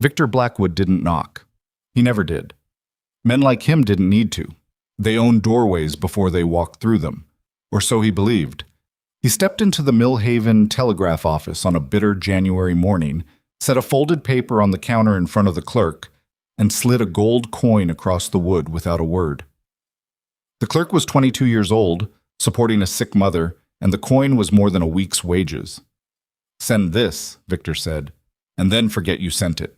Victor Blackwood didn't knock. He never did. Men like him didn't need to. They owned doorways before they walked through them. Or so he believed. He stepped into the Millhaven telegraph office on a bitter January morning, set a folded paper on the counter in front of the clerk, and slid a gold coin across the wood without a word. The clerk was 22 years old, supporting a sick mother, and the coin was more than a week's wages. "Send this," Victor said, "and then forget you sent it."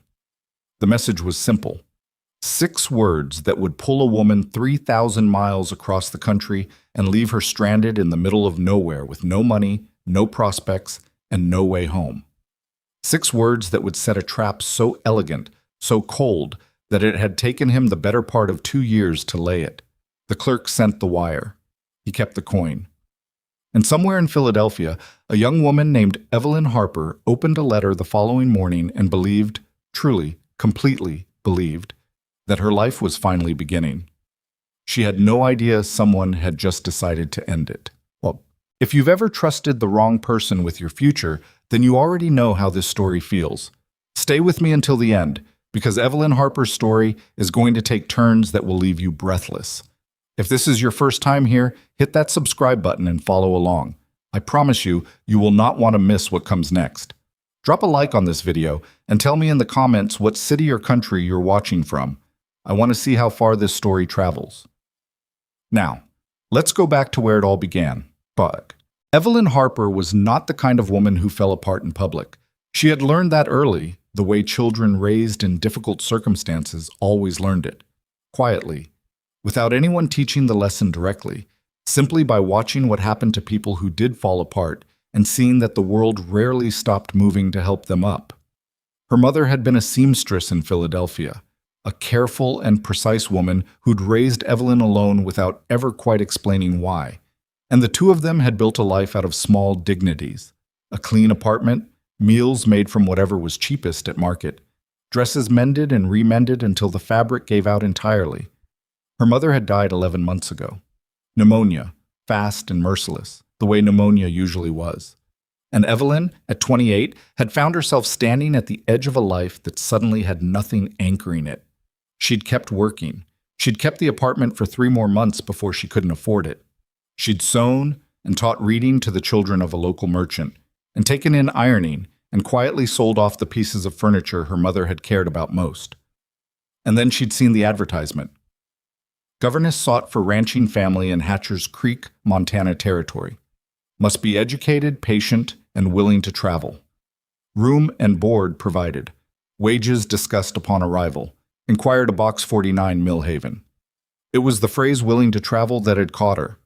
The message was simple. 6 words that would pull a woman 3,000 miles across the country and leave her stranded in the middle of nowhere with no money, no prospects, and no way home. 6 words that would set a trap so elegant, so cold, that it had taken him the better part of 2 years to lay it. The clerk sent the wire. He kept the coin. And somewhere in Philadelphia, a young woman named Evelyn Harper opened a letter the following morning and believed, truly, completely believed, that her life was finally beginning. She had no idea someone had just decided to end it. Well, if you've ever trusted the wrong person with your future, then you already know how this story feels. Stay with me until the end, because Evelyn Harper's story is going to take turns that will leave you breathless. If this is your first time here, hit that subscribe button and follow along. I promise you, you will not want to miss what comes next. Drop a like on this video and tell me in the comments what city or country you're watching from. I want to see how far this story travels. Now, let's go back to where it all began. But Evelyn Harper was not the kind of woman who fell apart in public. She had learned that early, the way children raised in difficult circumstances always learned it. Quietly, without anyone teaching the lesson directly, simply by watching what happened to people who did fall apart and seeing that the world rarely stopped moving to help them up. Her mother had been a seamstress in Philadelphia, a careful and precise woman who'd raised Evelyn alone without ever quite explaining why. And the two of them had built a life out of small dignities. A clean apartment, meals made from whatever was cheapest at market, dresses mended and remended until the fabric gave out entirely. Her mother had died 11 months ago. Pneumonia, fast and merciless, the way pneumonia usually was. And Evelyn, at 28, had found herself standing at the edge of a life that suddenly had nothing anchoring it. She'd kept working. She'd kept the apartment for 3 more months before she couldn't afford it. She'd sewn and taught reading to the children of a local merchant, and taken in ironing and quietly sold off the pieces of furniture her mother had cared about most. And then she'd seen the advertisement. Governess sought for ranching family in Hatcher's Creek, Montana territory. Must be educated, patient, and willing to travel. Room and board provided. Wages discussed upon arrival. Inquired a Box 49 Millhaven. It was the phrase willing to travel that had caught her.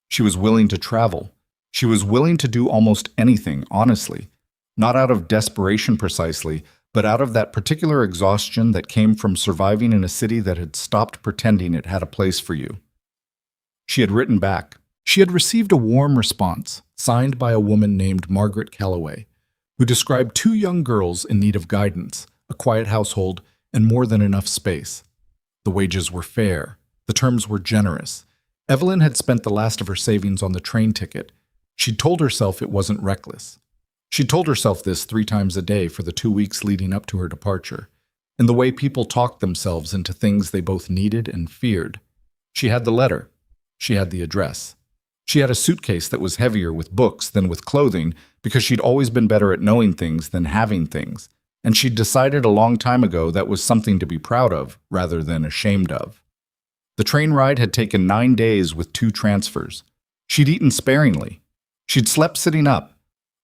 She was willing to travel. She was willing to do almost anything, honestly. Not out of desperation precisely, but out of that particular exhaustion that came from surviving in a city that had stopped pretending it had a place for you. She had written back. She had received a warm response, signed by a woman named Margaret Calloway, who described 2 young girls in need of guidance, a quiet household, and more than enough space. The wages were fair. The terms were generous. Evelyn had spent the last of her savings on the train ticket. She'd told herself it wasn't reckless. She'd told herself this 3 times a day for the 2 weeks leading up to her departure, in the way people talked themselves into things they both needed and feared. She had the letter. She had the address. She had a suitcase that was heavier with books than with clothing because she'd always been better at knowing things than having things, and she'd decided a long time ago that was something to be proud of rather than ashamed of. The train ride had taken 9 days with 2 transfers. She'd eaten sparingly. She'd slept sitting up.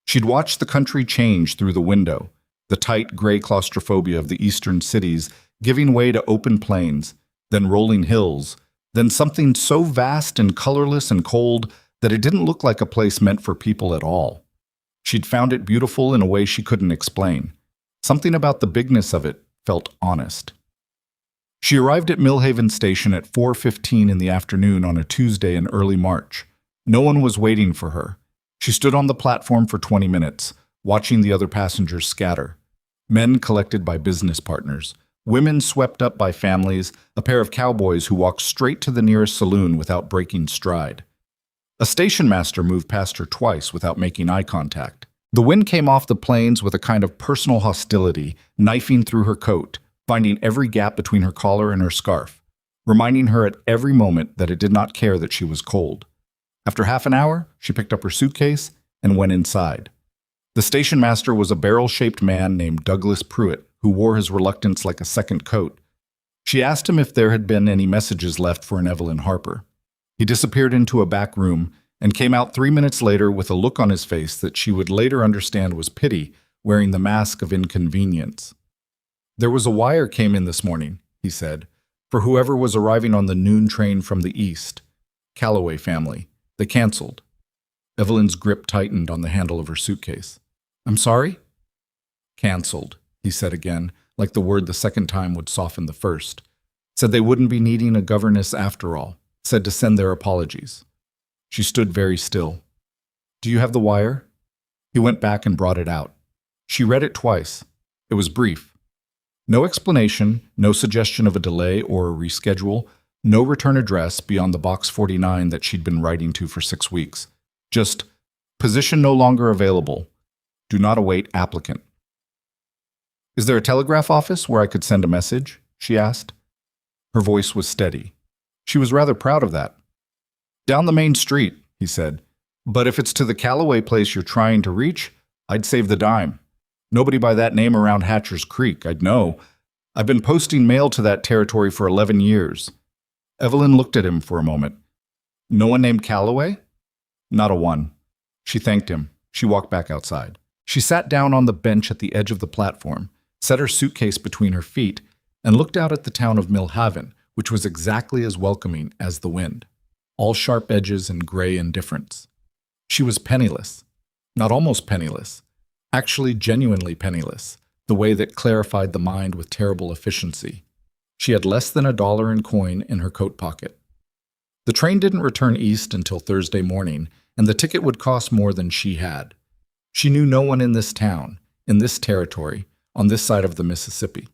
She'd watched the country change through the window, the tight gray claustrophobia of the eastern cities giving way to open plains, then rolling hills, then something so vast and colorless and cold that it didn't look like a place meant for people at all. She'd found it beautiful in a way she couldn't explain. Something about the bigness of it felt honest. She arrived at Millhaven Station at 4:15 in the afternoon on a Tuesday in early March. No one was waiting for her. She stood on the platform for 20 minutes, watching the other passengers scatter. Men collected by business partners, women swept up by families, a pair of cowboys who walked straight to the nearest saloon without breaking stride. A station master moved past her twice without making eye contact. The wind came off the plains with a kind of personal hostility, knifing through her coat, finding every gap between her collar and her scarf, reminding her at every moment that it did not care that she was cold. After half an hour, she picked up her suitcase and went inside. The station master was a barrel-shaped man named Douglas Pruitt, who wore his reluctance like a second coat. She asked him if there had been any messages left for an Evelyn Harper. He disappeared into a back room and came out 3 minutes later with a look on his face that she would later understand was pity, wearing the mask of inconvenience. "There was a wire came in this morning," he said, "for whoever was arriving on the noon train from the east. Calloway family. They canceled." Evelyn's grip tightened on the handle of her suitcase. "I'm sorry?" "Canceled," he said again, like the word the second time would soften the first. "Said they wouldn't be needing a governess after all. Said to send their apologies." She stood very still. "Do you have the wire?" He went back and brought it out. She read it twice. It was brief. No explanation, no suggestion of a delay or a reschedule, no return address beyond the box 49 that she'd been writing to for 6 weeks. Just, "Position no longer available. Do not await applicant." "Is there a telegraph office where I could send a message?" she asked. Her voice was steady. She was rather proud of that. "Down the main street," he said. "But if it's to the Calloway place you're trying to reach, I'd save the dime. Nobody by that name around Hatcher's Creek, I'd know. I've been posting mail to that territory for 11 years. Evelyn looked at him for a moment. "No one named Calloway?" "Not a one." She thanked him. She walked back outside. She sat down on the bench at the edge of the platform, set her suitcase between her feet, and looked out at the town of Millhaven, which was exactly as welcoming as the wind. All sharp edges and gray indifference. She was penniless. Not almost penniless. Actually genuinely penniless, the way that clarified the mind with terrible efficiency. She had less than $1 in coin in her coat pocket. The train didn't return east until Thursday morning, and the ticket would cost more than she had. She knew no one in this town, in this territory, on this side of the Mississippi.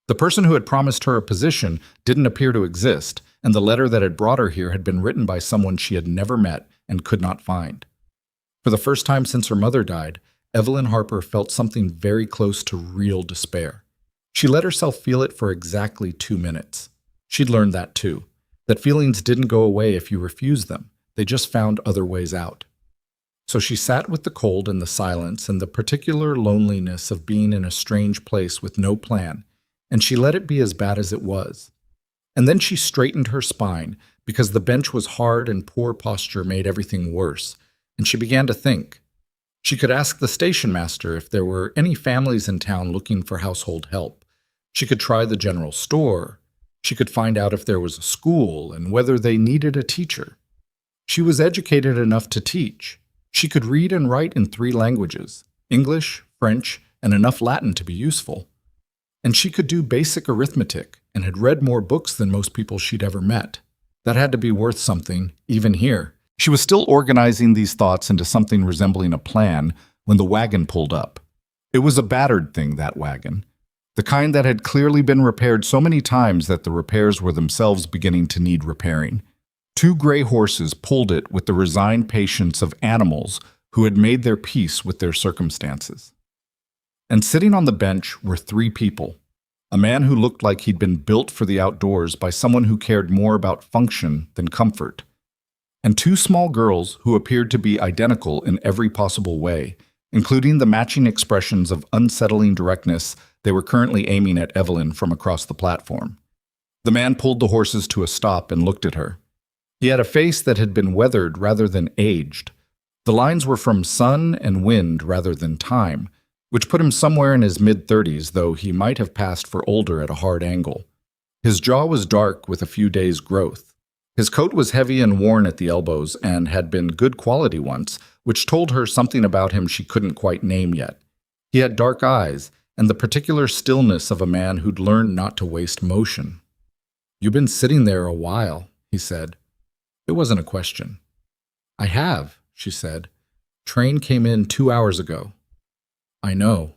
The person who had promised her a position didn't appear to exist, and the letter that had brought her here had been written by someone she had never met and could not find. For the first time since her mother died, Evelyn Harper felt something very close to real despair. She let herself feel it for exactly 2 minutes. She'd learned that too, that feelings didn't go away if you refused them. They just found other ways out. So she sat with the cold and the silence and the particular loneliness of being in a strange place with no plan, and she let it be as bad as it was. And then she straightened her spine, because the bench was hard and poor posture made everything worse, and she began to think. She could ask the station master if there were any families in town looking for household help. She could try the general store. She could find out if there was a school and whether they needed a teacher. She was educated enough to teach. She could read and write in 3 languages, English, French, and enough Latin to be useful. And she could do basic arithmetic and had read more books than most people she'd ever met. That had to be worth something, even here. She was still organizing these thoughts into something resembling a plan when the wagon pulled up. It was a battered thing, that wagon. The kind that had clearly been repaired so many times that the repairs were themselves beginning to need repairing. 2 gray horses pulled it with the resigned patience of animals who had made their peace with their circumstances. And sitting on the bench were 3 people. A man who looked like he'd been built for the outdoors by someone who cared more about function than comfort. And 2 small girls who appeared to be identical in every possible way, including the matching expressions of unsettling directness they were currently aiming at Evelyn from across the platform. The man pulled the horses to a stop and looked at her. He had a face that had been weathered rather than aged. The lines were from sun and wind rather than time, which put him somewhere in his mid-30s, though he might have passed for older at a hard angle. His jaw was dark with a few days' growth. His coat was heavy and worn at the elbows and had been good quality once, which told her something about him she couldn't quite name yet. He had dark eyes and the particular stillness of a man who'd learned not to waste motion. "You've been sitting there a while," he said. It wasn't a question. "I have," she said. "Train came in 2 hours ago." "I know."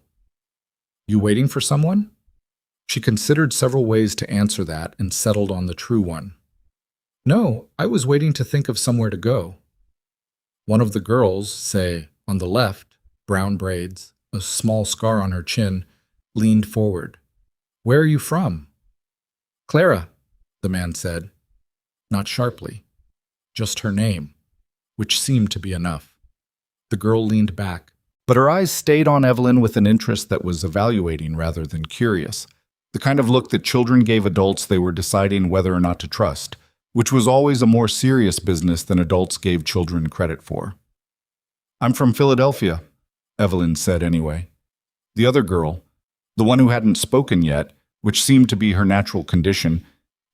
"You waiting for someone?" She considered several ways to answer that and settled on the true one. "No, I was waiting to think of somewhere to go." One of the girls, say, on the left, brown braids, a small scar on her chin, leaned forward. "Where are you from?" "Clara," the man said, not sharply, just her name, which seemed to be enough. The girl leaned back, but her eyes stayed on Evelyn with an interest that was evaluating rather than curious, the kind of look that children gave adults they were deciding whether or not to trust, which was always a more serious business than adults gave children credit for. "I'm from Philadelphia," Evelyn said anyway. The other girl, the one who hadn't spoken yet, which seemed to be her natural condition,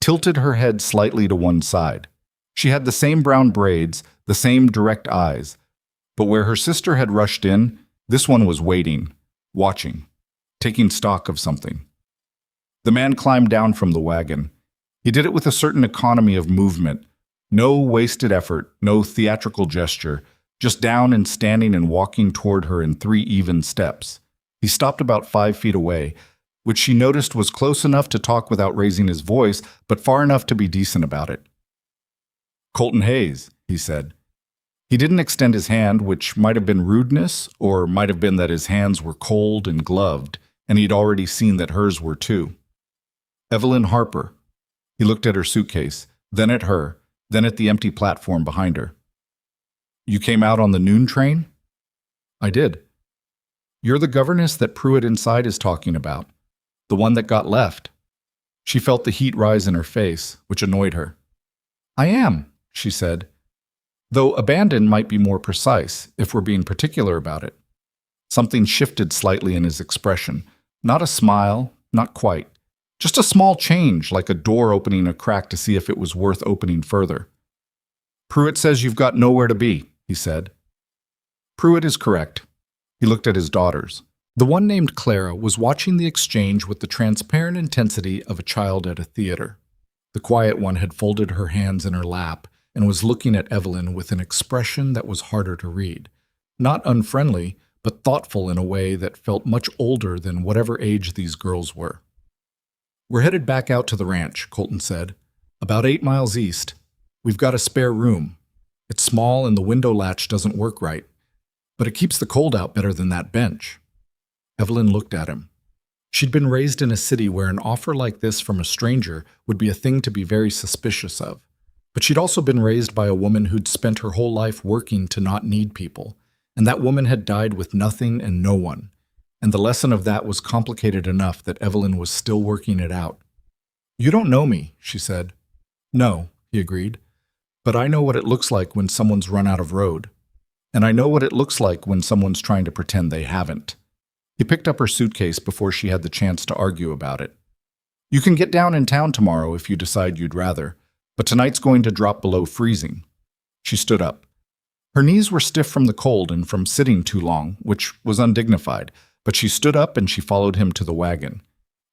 tilted her head slightly to one side. She had the same brown braids, the same direct eyes, but where her sister had rushed in, this one was waiting, watching, taking stock of something. The man climbed down from the wagon. He did it with a certain economy of movement, no wasted effort, no theatrical gesture, just down and standing and walking toward her in 3 even steps. He stopped about 5 feet away, which she noticed was close enough to talk without raising his voice, but far enough to be decent about it. "Colton Hayes," he said. He didn't extend his hand, which might have been rudeness, or might have been that his hands were cold and gloved, and he'd already seen that hers were too. "Evelyn Harper." He looked at her suitcase, then at her, then at the empty platform behind her. "You came out on the noon train?" "I did." "You're the governess that Pruitt inside is talking about, the one that got left." She felt the heat rise in her face, which annoyed her. "I am," she said, though abandoned might be more precise, if we're being particular about it. Something shifted slightly in his expression. Not a smile, not quite. Just a small change, like a door opening a crack to see if it was worth opening further. "Pruitt says you've got nowhere to be," he said. Pruitt is correct. He looked at his daughters. The one named Clara was watching the exchange with the transparent intensity of a child at a theater. The quiet one had folded her hands in her lap and was looking at Evelyn with an expression that was harder to read. Not unfriendly, but thoughtful in a way that felt much older than whatever age these girls were. "We're headed back out to the ranch," Colton said. "About 8 miles east. We've got a spare room. It's small and the window latch doesn't work right, but it keeps the cold out better than that bench." Evelyn looked at him. She'd been raised in a city where an offer like this from a stranger would be a thing to be very suspicious of. But she'd also been raised by a woman who'd spent her whole life working to not need people, and that woman had died with nothing and no one. And the lesson of that was complicated enough that Evelyn was still working it out. "You don't know me," she said. "No," he agreed. "But I know what it looks like when someone's run out of road. And I know what it looks like when someone's trying to pretend they haven't." He picked up her suitcase before she had the chance to argue about it. "You can get down in town tomorrow if you decide you'd rather, but tonight's going to drop below freezing." She stood up. Her knees were stiff from the cold and from sitting too long, which was undignified, but she stood up and she followed him to the wagon.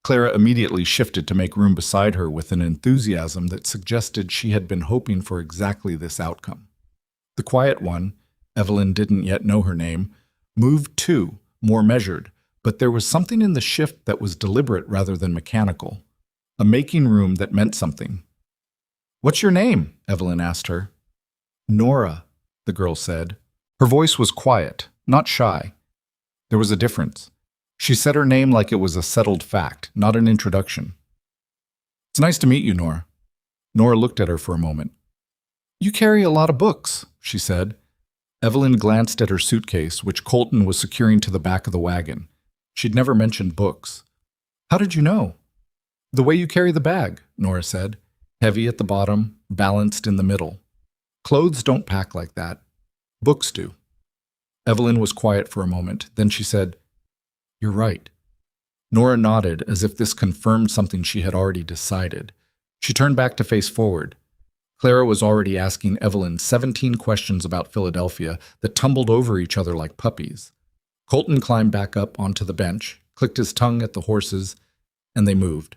Clara immediately shifted to make room beside her with an enthusiasm that suggested she had been hoping for exactly this outcome. The quiet one, Evelyn didn't yet know her name, moved too, more measured, but there was something in the shift that was deliberate rather than mechanical, a making room that meant something. "What's your name?" Evelyn asked her. "Nora," the girl said. Her voice was quiet, not shy. There was a difference. She said her name like it was a settled fact, not an introduction. "It's nice to meet you, Nora." Nora looked at her for a moment. "You carry a lot of books," she said. Evelyn glanced at her suitcase, which Colton was securing to the back of the wagon. She'd never mentioned books. "How did you know?" "The way you carry the bag," Nora said. "Heavy at the bottom, balanced in the middle. Clothes don't pack like that. Books do." Evelyn was quiet for a moment. Then she said, "You're right." Nora nodded as if this confirmed something she had already decided. She turned back to face forward. Clara was already asking Evelyn 17 questions about Philadelphia that tumbled over each other like puppies. Colton climbed back up onto the bench, clicked his tongue at the horses, and they moved.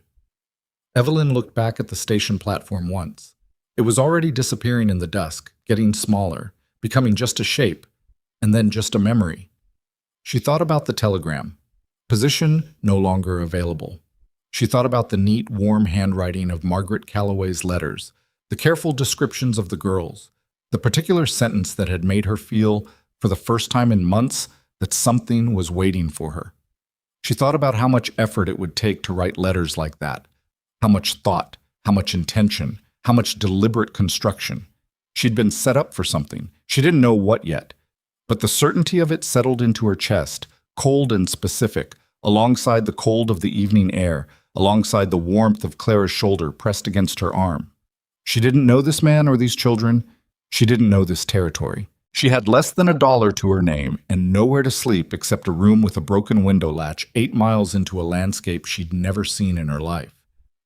Evelyn looked back at the station platform once. It was already disappearing in the dusk, getting smaller, becoming just a shape, and then just a memory. She thought about the telegram. Position no longer available. She thought about the neat, warm handwriting of Margaret Calloway's letters, the careful descriptions of the girls, the particular sentence that had made her feel, for the first time in months, that something was waiting for her. She thought about how much effort it would take to write letters like that, how much thought, how much intention, how much deliberate construction. She'd been set up for something. She didn't know what yet, but the certainty of it settled into her chest, cold and specific, alongside the cold of the evening air, alongside the warmth of Clara's shoulder pressed against her arm. She didn't know this man or these children. She didn't know this territory. She had less than $1 to her name and nowhere to sleep except a room with a broken window latch 8 miles into a landscape she'd never seen in her life.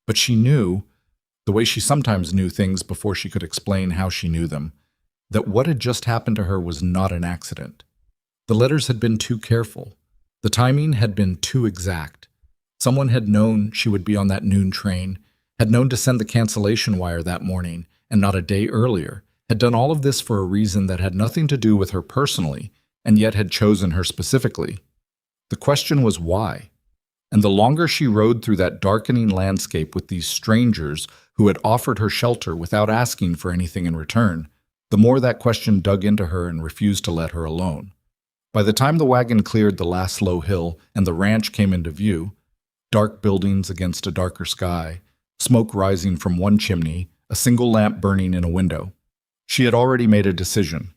But she knew, the way she sometimes knew things before she could explain how she knew them, that what had just happened to her was not an accident. The letters had been too careful. The timing had been too exact. Someone had known she would be on that noon train, had known to send the cancellation wire that morning, and not a day earlier, had done all of this for a reason that had nothing to do with her personally, and yet had chosen her specifically. The question was why? And the longer she rode through that darkening landscape with these strangers who had offered her shelter without asking for anything in return, the more that question dug into her and refused to let her alone. By the time the wagon cleared the last low hill and the ranch came into view, dark buildings against a darker sky, smoke rising from one chimney, a single lamp burning in a window, she had already made a decision.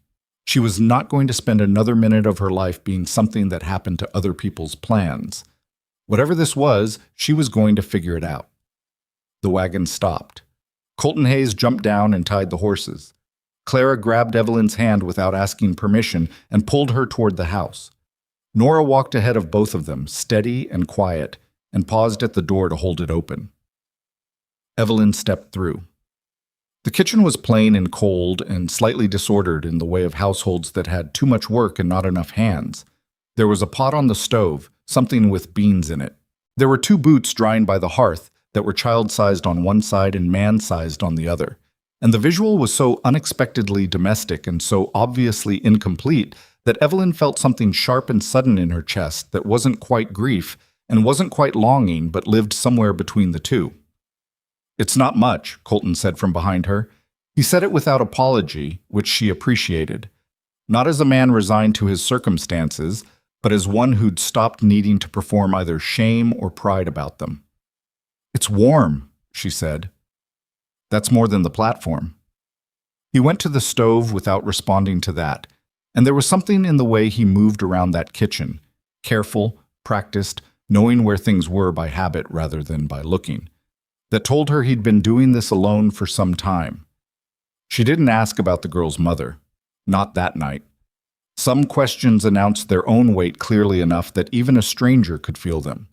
She was not going to spend another minute of her life being something that happened to other people's plans. Whatever this was, she was going to figure it out. The wagon stopped. Colton Hayes jumped down and tied the horses. Clara grabbed Evelyn's hand without asking permission and pulled her toward the house. Nora walked ahead of both of them, steady and quiet, and paused at the door to hold it open. Evelyn stepped through. The kitchen was plain and cold and slightly disordered in the way of households that had too much work and not enough hands. There was a pot on the stove, something with beans in it. There were 2 boots drying by the hearth that were child-sized on one side and man-sized on the other. And the visual was so unexpectedly domestic and so obviously incomplete that Evelyn felt something sharp and sudden in her chest that wasn't quite grief and wasn't quite longing but lived somewhere between the two. "It's not much," Colton said from behind her. He said it without apology, which she appreciated. Not as a man resigned to his circumstances, but as one who'd stopped needing to perform either shame or pride about them. "It's warm," she said. "That's more than the platform." He went to the stove without responding to that, and there was something in the way he moved around that kitchen, careful, practiced, knowing where things were by habit rather than by looking, that told her he'd been doing this alone for some time. She didn't ask about the girl's mother. Not that night. Some questions announced their own weight clearly enough that even a stranger could feel them.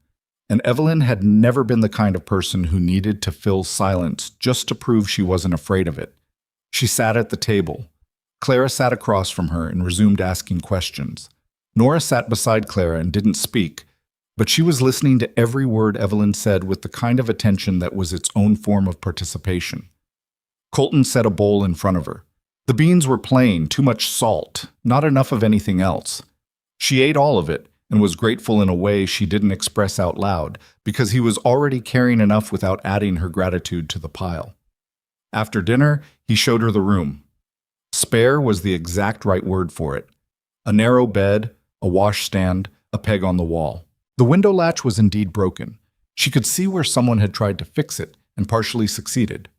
And Evelyn had never been the kind of person who needed to fill silence just to prove she wasn't afraid of it. She sat at the table. Clara sat across from her and resumed asking questions. Nora sat beside Clara and didn't speak, but she was listening to every word Evelyn said with the kind of attention that was its own form of participation. Colton set a bowl in front of her. The beans were plain, too much salt, not enough of anything else. She ate all of it and was grateful in a way she didn't express out loud because he was already carrying enough without adding her gratitude to the pile. After dinner, he showed her the room. Spare was the exact right word for it. A narrow bed, a washstand, a peg on the wall. The window latch was indeed broken. She could see where someone had tried to fix it and partially succeeded.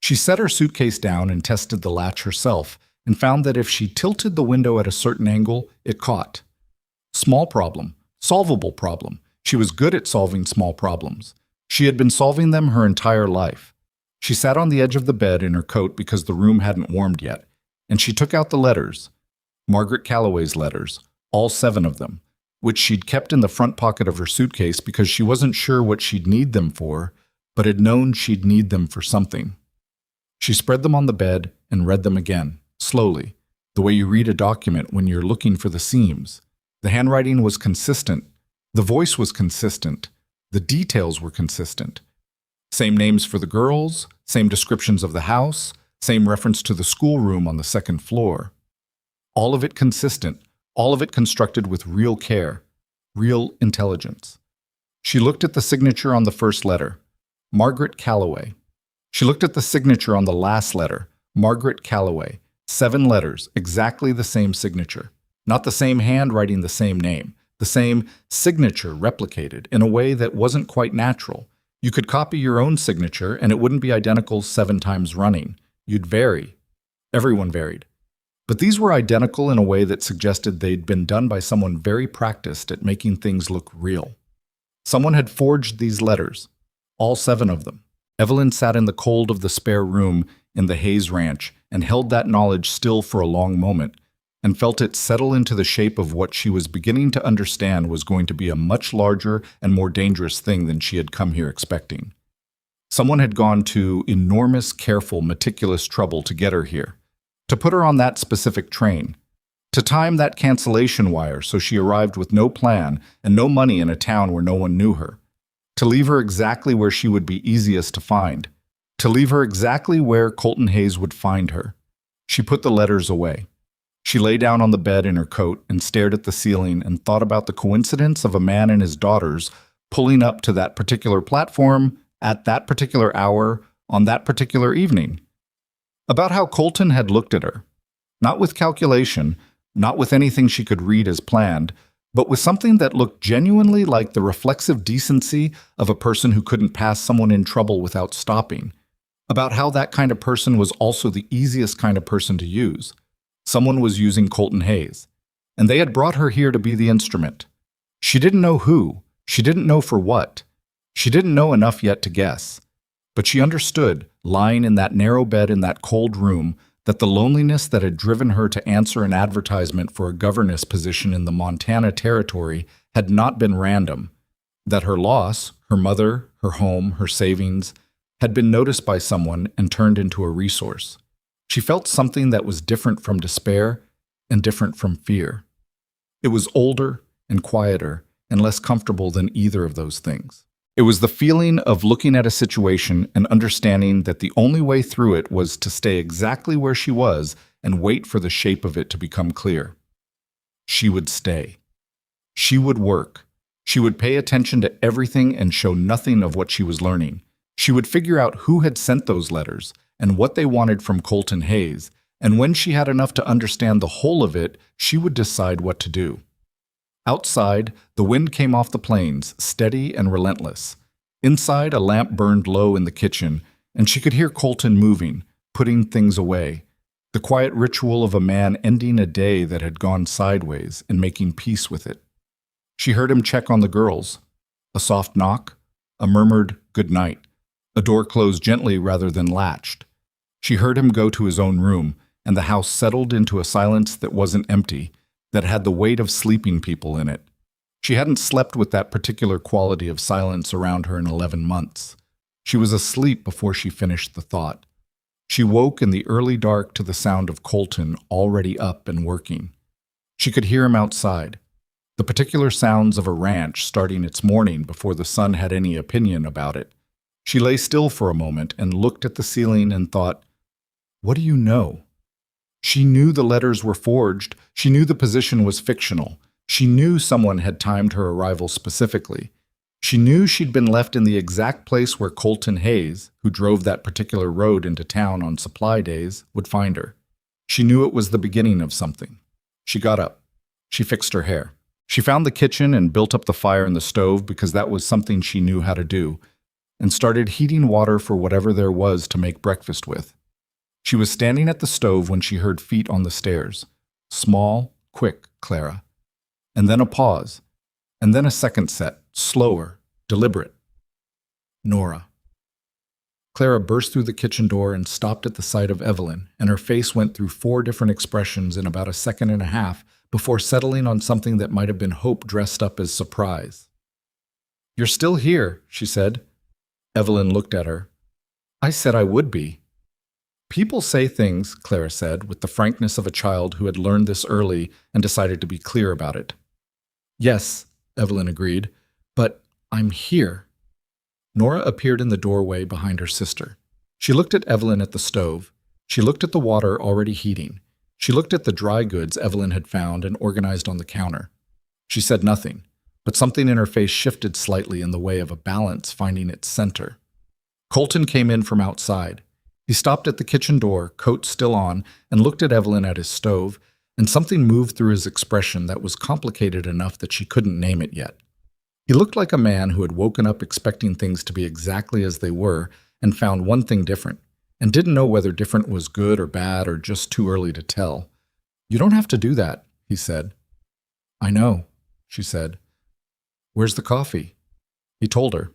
She set her suitcase down and tested the latch herself and found that if she tilted the window at a certain angle, it caught. Small problem, solvable problem. She was good at solving small problems. She had been solving them her entire life. She sat on the edge of the bed in her coat because the room hadn't warmed yet, and she took out the letters, Margaret Calloway's letters, all 7 of them, which she'd kept in the front pocket of her suitcase because she wasn't sure what she'd need them for, but had known she'd need them for something. She spread them on the bed and read them again, slowly, the way you read a document when you're looking for the seams. The handwriting was consistent. The voice was consistent. The details were consistent. Same names for the girls, same descriptions of the house, same reference to the schoolroom on the 2nd floor. All of it consistent, all of it constructed with real care, real intelligence. She looked at the signature on the first letter, Margaret Calloway. She looked at the signature on the last letter, Margaret Calloway. 7 letters, exactly the same signature. Not the same hand writing the same name, the same signature replicated in a way that wasn't quite natural. You could copy your own signature and it wouldn't be identical 7 times running. You'd vary. Everyone varied. But these were identical in a way that suggested they'd been done by someone very practiced at making things look real. Someone had forged these letters, all 7 of them. Evelyn sat in the cold of the spare room in the Hayes Ranch and held that knowledge still for a long moment, and felt it settle into the shape of what she was beginning to understand was going to be a much larger and more dangerous thing than she had come here expecting. Someone had gone to enormous, careful, meticulous trouble to get her here, to put her on that specific train, to time that cancellation wire so she arrived with no plan and no money in a town where no one knew her, to leave her exactly where she would be easiest to find, to leave her exactly where Colton Hayes would find her. She put the letters away. She lay down on the bed in her coat and stared at the ceiling and thought about the coincidence of a man and his daughters pulling up to that particular platform at that particular hour on that particular evening. About how Colton had looked at her, not with calculation, not with anything she could read as planned, but with something that looked genuinely like the reflexive decency of a person who couldn't pass someone in trouble without stopping. About how that kind of person was also the easiest kind of person to use. Someone was using Colton Hayes, and they had brought her here to be the instrument. She didn't know who, she didn't know for what, she didn't know enough yet to guess. But she understood, lying in that narrow bed in that cold room, that the loneliness that had driven her to answer an advertisement for a governess position in the Montana Territory had not been random, that her loss, her mother, her home, her savings, had been noticed by someone and turned into a resource. She felt something that was different from despair and different from fear. It was older and quieter and less comfortable than either of those things. It was the feeling of looking at a situation and understanding that the only way through it was to stay exactly where she was and wait for the shape of it to become clear. She would stay. She would work. She would pay attention to everything and show nothing of what she was learning. She would figure out who had sent those letters and what they wanted from Colton Hayes, and when she had enough to understand the whole of it, she would decide what to do. Outside, the wind came off the plains, steady and relentless. Inside, a lamp burned low in the kitchen, and she could hear Colton moving, putting things away. The quiet ritual of a man ending a day that had gone sideways and making peace with it. She heard him check on the girls. A soft knock, a murmured good night. A door closed gently rather than latched. She heard him go to his own room, and the house settled into a silence that wasn't empty, that had the weight of sleeping people in it. She hadn't slept with that particular quality of silence around her in 11 months. She was asleep before she finished the thought. She woke in the early dark to the sound of Colton already up and working. She could hear him outside, the particular sounds of a ranch starting its morning before the sun had any opinion about it. She lay still for a moment and looked at the ceiling and thought, "What do you know?" She knew the letters were forged. She knew the position was fictional. She knew someone had timed her arrival specifically. She knew she'd been left in the exact place where Colton Hayes, who drove that particular road into town on supply days, would find her. She knew it was the beginning of something. She got up. She fixed her hair. She found the kitchen and built up the fire in the stove because that was something she knew how to do, and started heating water for whatever there was to make breakfast with. She was standing at the stove when she heard feet on the stairs. Small, quick, Clara. And then a pause. And then a second set, slower, deliberate. Nora. Clara burst through the kitchen door and stopped at the sight of Evelyn, and her face went through 4 different expressions in about a second and a half before settling on something that might have been hope dressed up as surprise. "You're still here," she said. Evelyn looked at her. "I said I would be." "People say things," Clara said, with the frankness of a child who had learned this early and decided to be clear about it. "Yes," Evelyn agreed, "but I'm here." Nora appeared in the doorway behind her sister. She looked at Evelyn at the stove. She looked at the water already heating. She looked at the dry goods Evelyn had found and organized on the counter. She said nothing, but something in her face shifted slightly in the way of a balance finding its center. Colton came in from outside. He stopped at the kitchen door, coat still on, and looked at Evelyn at his stove, and something moved through his expression that was complicated enough that she couldn't name it yet. He looked like a man who had woken up expecting things to be exactly as they were and found one thing different, and didn't know whether different was good or bad or just too early to tell. "You don't have to do that," he said. "I know," she said. "Where's the coffee?" He told her.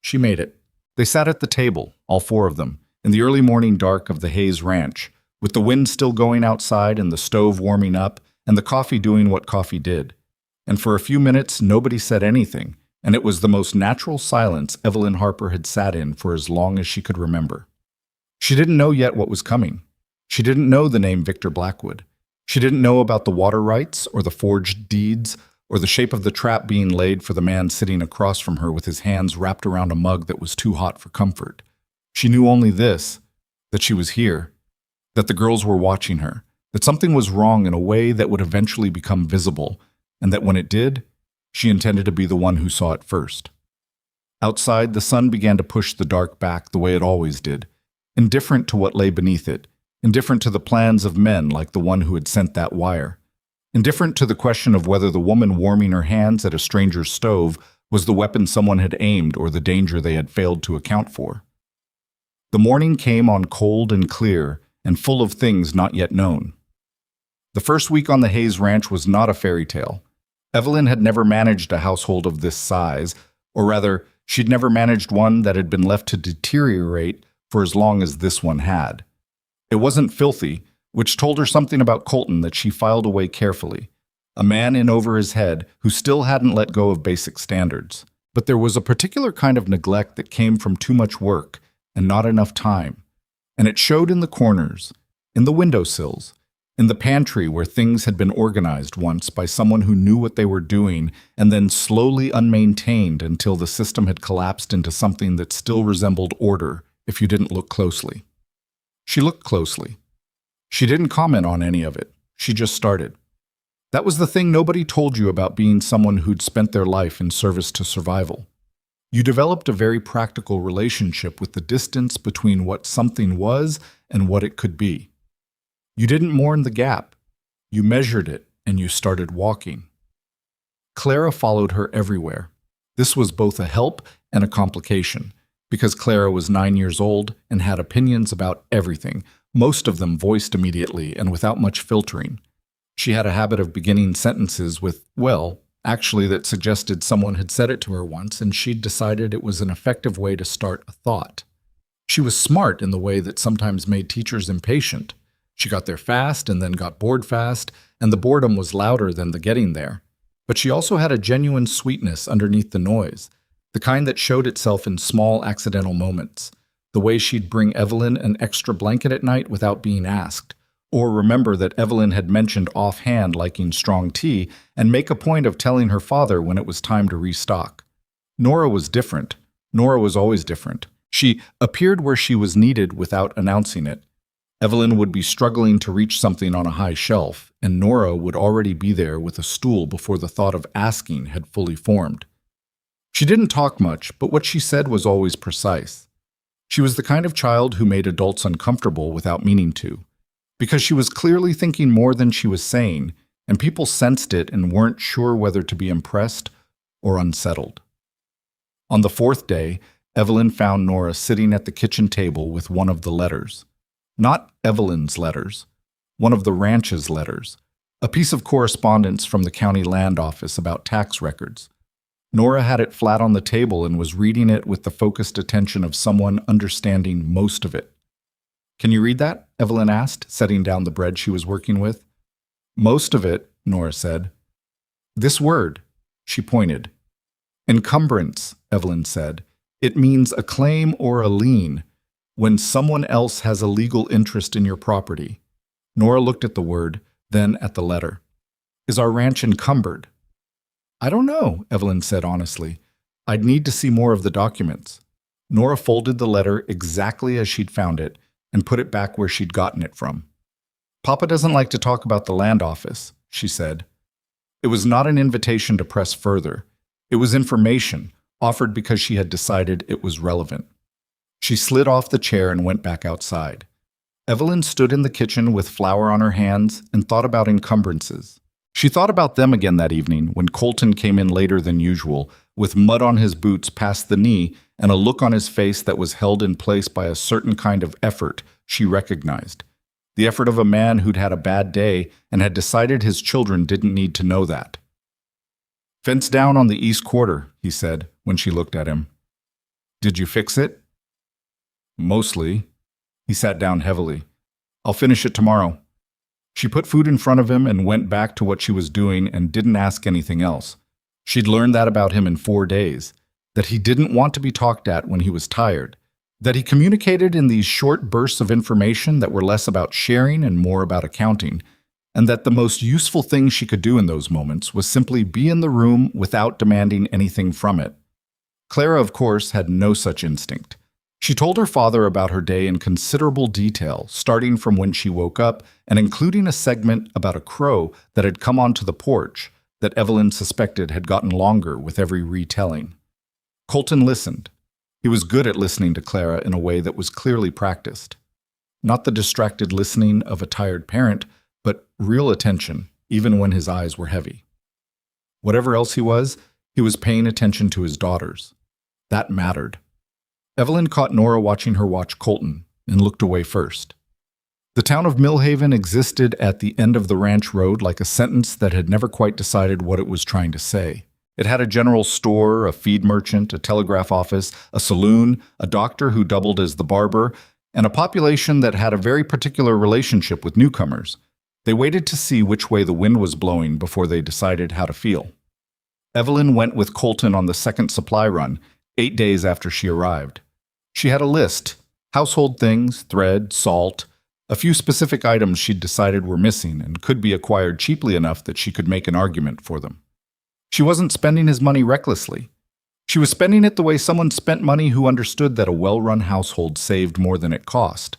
She made it. They sat at the table, all four of them, in the early morning dark of the Hayes Ranch, with the wind still going outside and the stove warming up and the coffee doing what coffee did. And for a few minutes, nobody said anything, and it was the most natural silence Evelyn Harper had sat in for as long as she could remember. She didn't know yet what was coming. She didn't know the name Victor Blackwood. She didn't know about the water rights or the forged deeds or the shape of the trap being laid for the man sitting across from her with his hands wrapped around a mug that was too hot for comfort. She knew only this, that she was here, that the girls were watching her, that something was wrong in a way that would eventually become visible, and that when it did, she intended to be the one who saw it first. Outside, the sun began to push the dark back the way it always did, indifferent to what lay beneath it, indifferent to the plans of men like the one who had sent that wire, indifferent to the question of whether the woman warming her hands at a stranger's stove was the weapon someone had aimed or the danger they had failed to account for. The morning came on cold and clear and full of things not yet known. The first week on the Hayes Ranch was not a fairy tale. Evelyn had never managed a household of this size, or rather, she'd never managed one that had been left to deteriorate for as long as this one had. It wasn't filthy, which told her something about Colton that she filed away carefully, a man in over his head who still hadn't let go of basic standards. But there was a particular kind of neglect that came from too much work and not enough time, and it showed in the corners, in the windowsills, in the pantry where things had been organized once by someone who knew what they were doing and then slowly unmaintained until the system had collapsed into something that still resembled order if you didn't look closely. She looked closely. She didn't comment on any of it. She just started. That was the thing nobody told you about being someone who'd spent their life in service to survival. You developed a very practical relationship with the distance between what something was and what it could be. You didn't mourn the gap. You measured it, and you started walking. Clara followed her everywhere. This was both a help and a complication, because Clara was 9 years old and had opinions about everything, most of them voiced immediately and without much filtering. She had a habit of beginning sentences with, "well," actually that suggested someone had said it to her once, and she'd decided it was an effective way to start a thought. She was smart in the way that sometimes made teachers impatient. She got there fast and then got bored fast, and the boredom was louder than the getting there. But she also had a genuine sweetness underneath the noise, the kind that showed itself in small accidental moments. The way she'd bring Evelyn an extra blanket at night without being asked, or remember that Evelyn had mentioned offhand liking strong tea and make a point of telling her father when it was time to restock. Nora was different. Nora was always different. She appeared where she was needed without announcing it. Evelyn would be struggling to reach something on a high shelf, and Nora would already be there with a stool before the thought of asking had fully formed. She didn't talk much, but what she said was always precise. She was the kind of child who made adults uncomfortable without meaning to, because she was clearly thinking more than she was saying, and people sensed it and weren't sure whether to be impressed or unsettled. On the fourth day, Evelyn found Nora sitting at the kitchen table with one of the letters. Not Evelyn's letters, one of the ranch's letters, a piece of correspondence from the county land office about tax records. Nora had it flat on the table and was reading it with the focused attention of someone understanding most of it. "Can you read that?" Evelyn asked, setting down the bread she was working with. "Most of it," Nora said. "This word," she pointed. "Encumbrance," Evelyn said. "It means a claim or a lien, when someone else has a legal interest in your property." Nora looked at the word, then at the letter. "Is our ranch encumbered?" "I don't know," Evelyn said honestly. "I'd need to see more of the documents." Nora folded the letter exactly as she'd found it and put it back where she'd gotten it from. "Papa doesn't like to talk about the land office," she said. It was not an invitation to press further. It was information, offered because she had decided it was relevant. She slid off the chair and went back outside. Evelyn stood in the kitchen with flour on her hands and thought about encumbrances. She thought about them again that evening when Colton came in later than usual, with mud on his boots past the knee and a look on his face that was held in place by a certain kind of effort she recognized. The effort of a man who'd had a bad day and had decided his children didn't need to know that. "Fence down on the east quarter," he said when she looked at him. "Did you fix it?" "Mostly." He sat down heavily. "I'll finish it tomorrow." She put food in front of him and went back to what she was doing and didn't ask anything else. She'd learned that about him in 4 days, that he didn't want to be talked at when he was tired, that he communicated in these short bursts of information that were less about sharing and more about accounting, and that the most useful thing she could do in those moments was simply be in the room without demanding anything from it. Clara, of course, had no such instinct. She told her father about her day in considerable detail, starting from when she woke up and including a segment about a crow that had come onto the porch that Evelyn suspected had gotten longer with every retelling. Colton listened. He was good at listening to Clara in a way that was clearly practiced. Not the distracted listening of a tired parent, but real attention, even when his eyes were heavy. Whatever else he was paying attention to his daughters. That mattered. Evelyn caught Nora watching her watch Colton and looked away first. The town of Millhaven existed at the end of the ranch road like a sentence that had never quite decided what it was trying to say. It had a general store, a feed merchant, a telegraph office, a saloon, a doctor who doubled as the barber, and a population that had a very particular relationship with newcomers. They waited to see which way the wind was blowing before they decided how to feel. Evelyn went with Colton on the second supply run, 8 days after she arrived. She had a list: household things, thread, salt, a few specific items she'd decided were missing and could be acquired cheaply enough that she could make an argument for them. She wasn't spending his money recklessly. She was spending it the way someone spent money who understood that a well-run household saved more than it cost.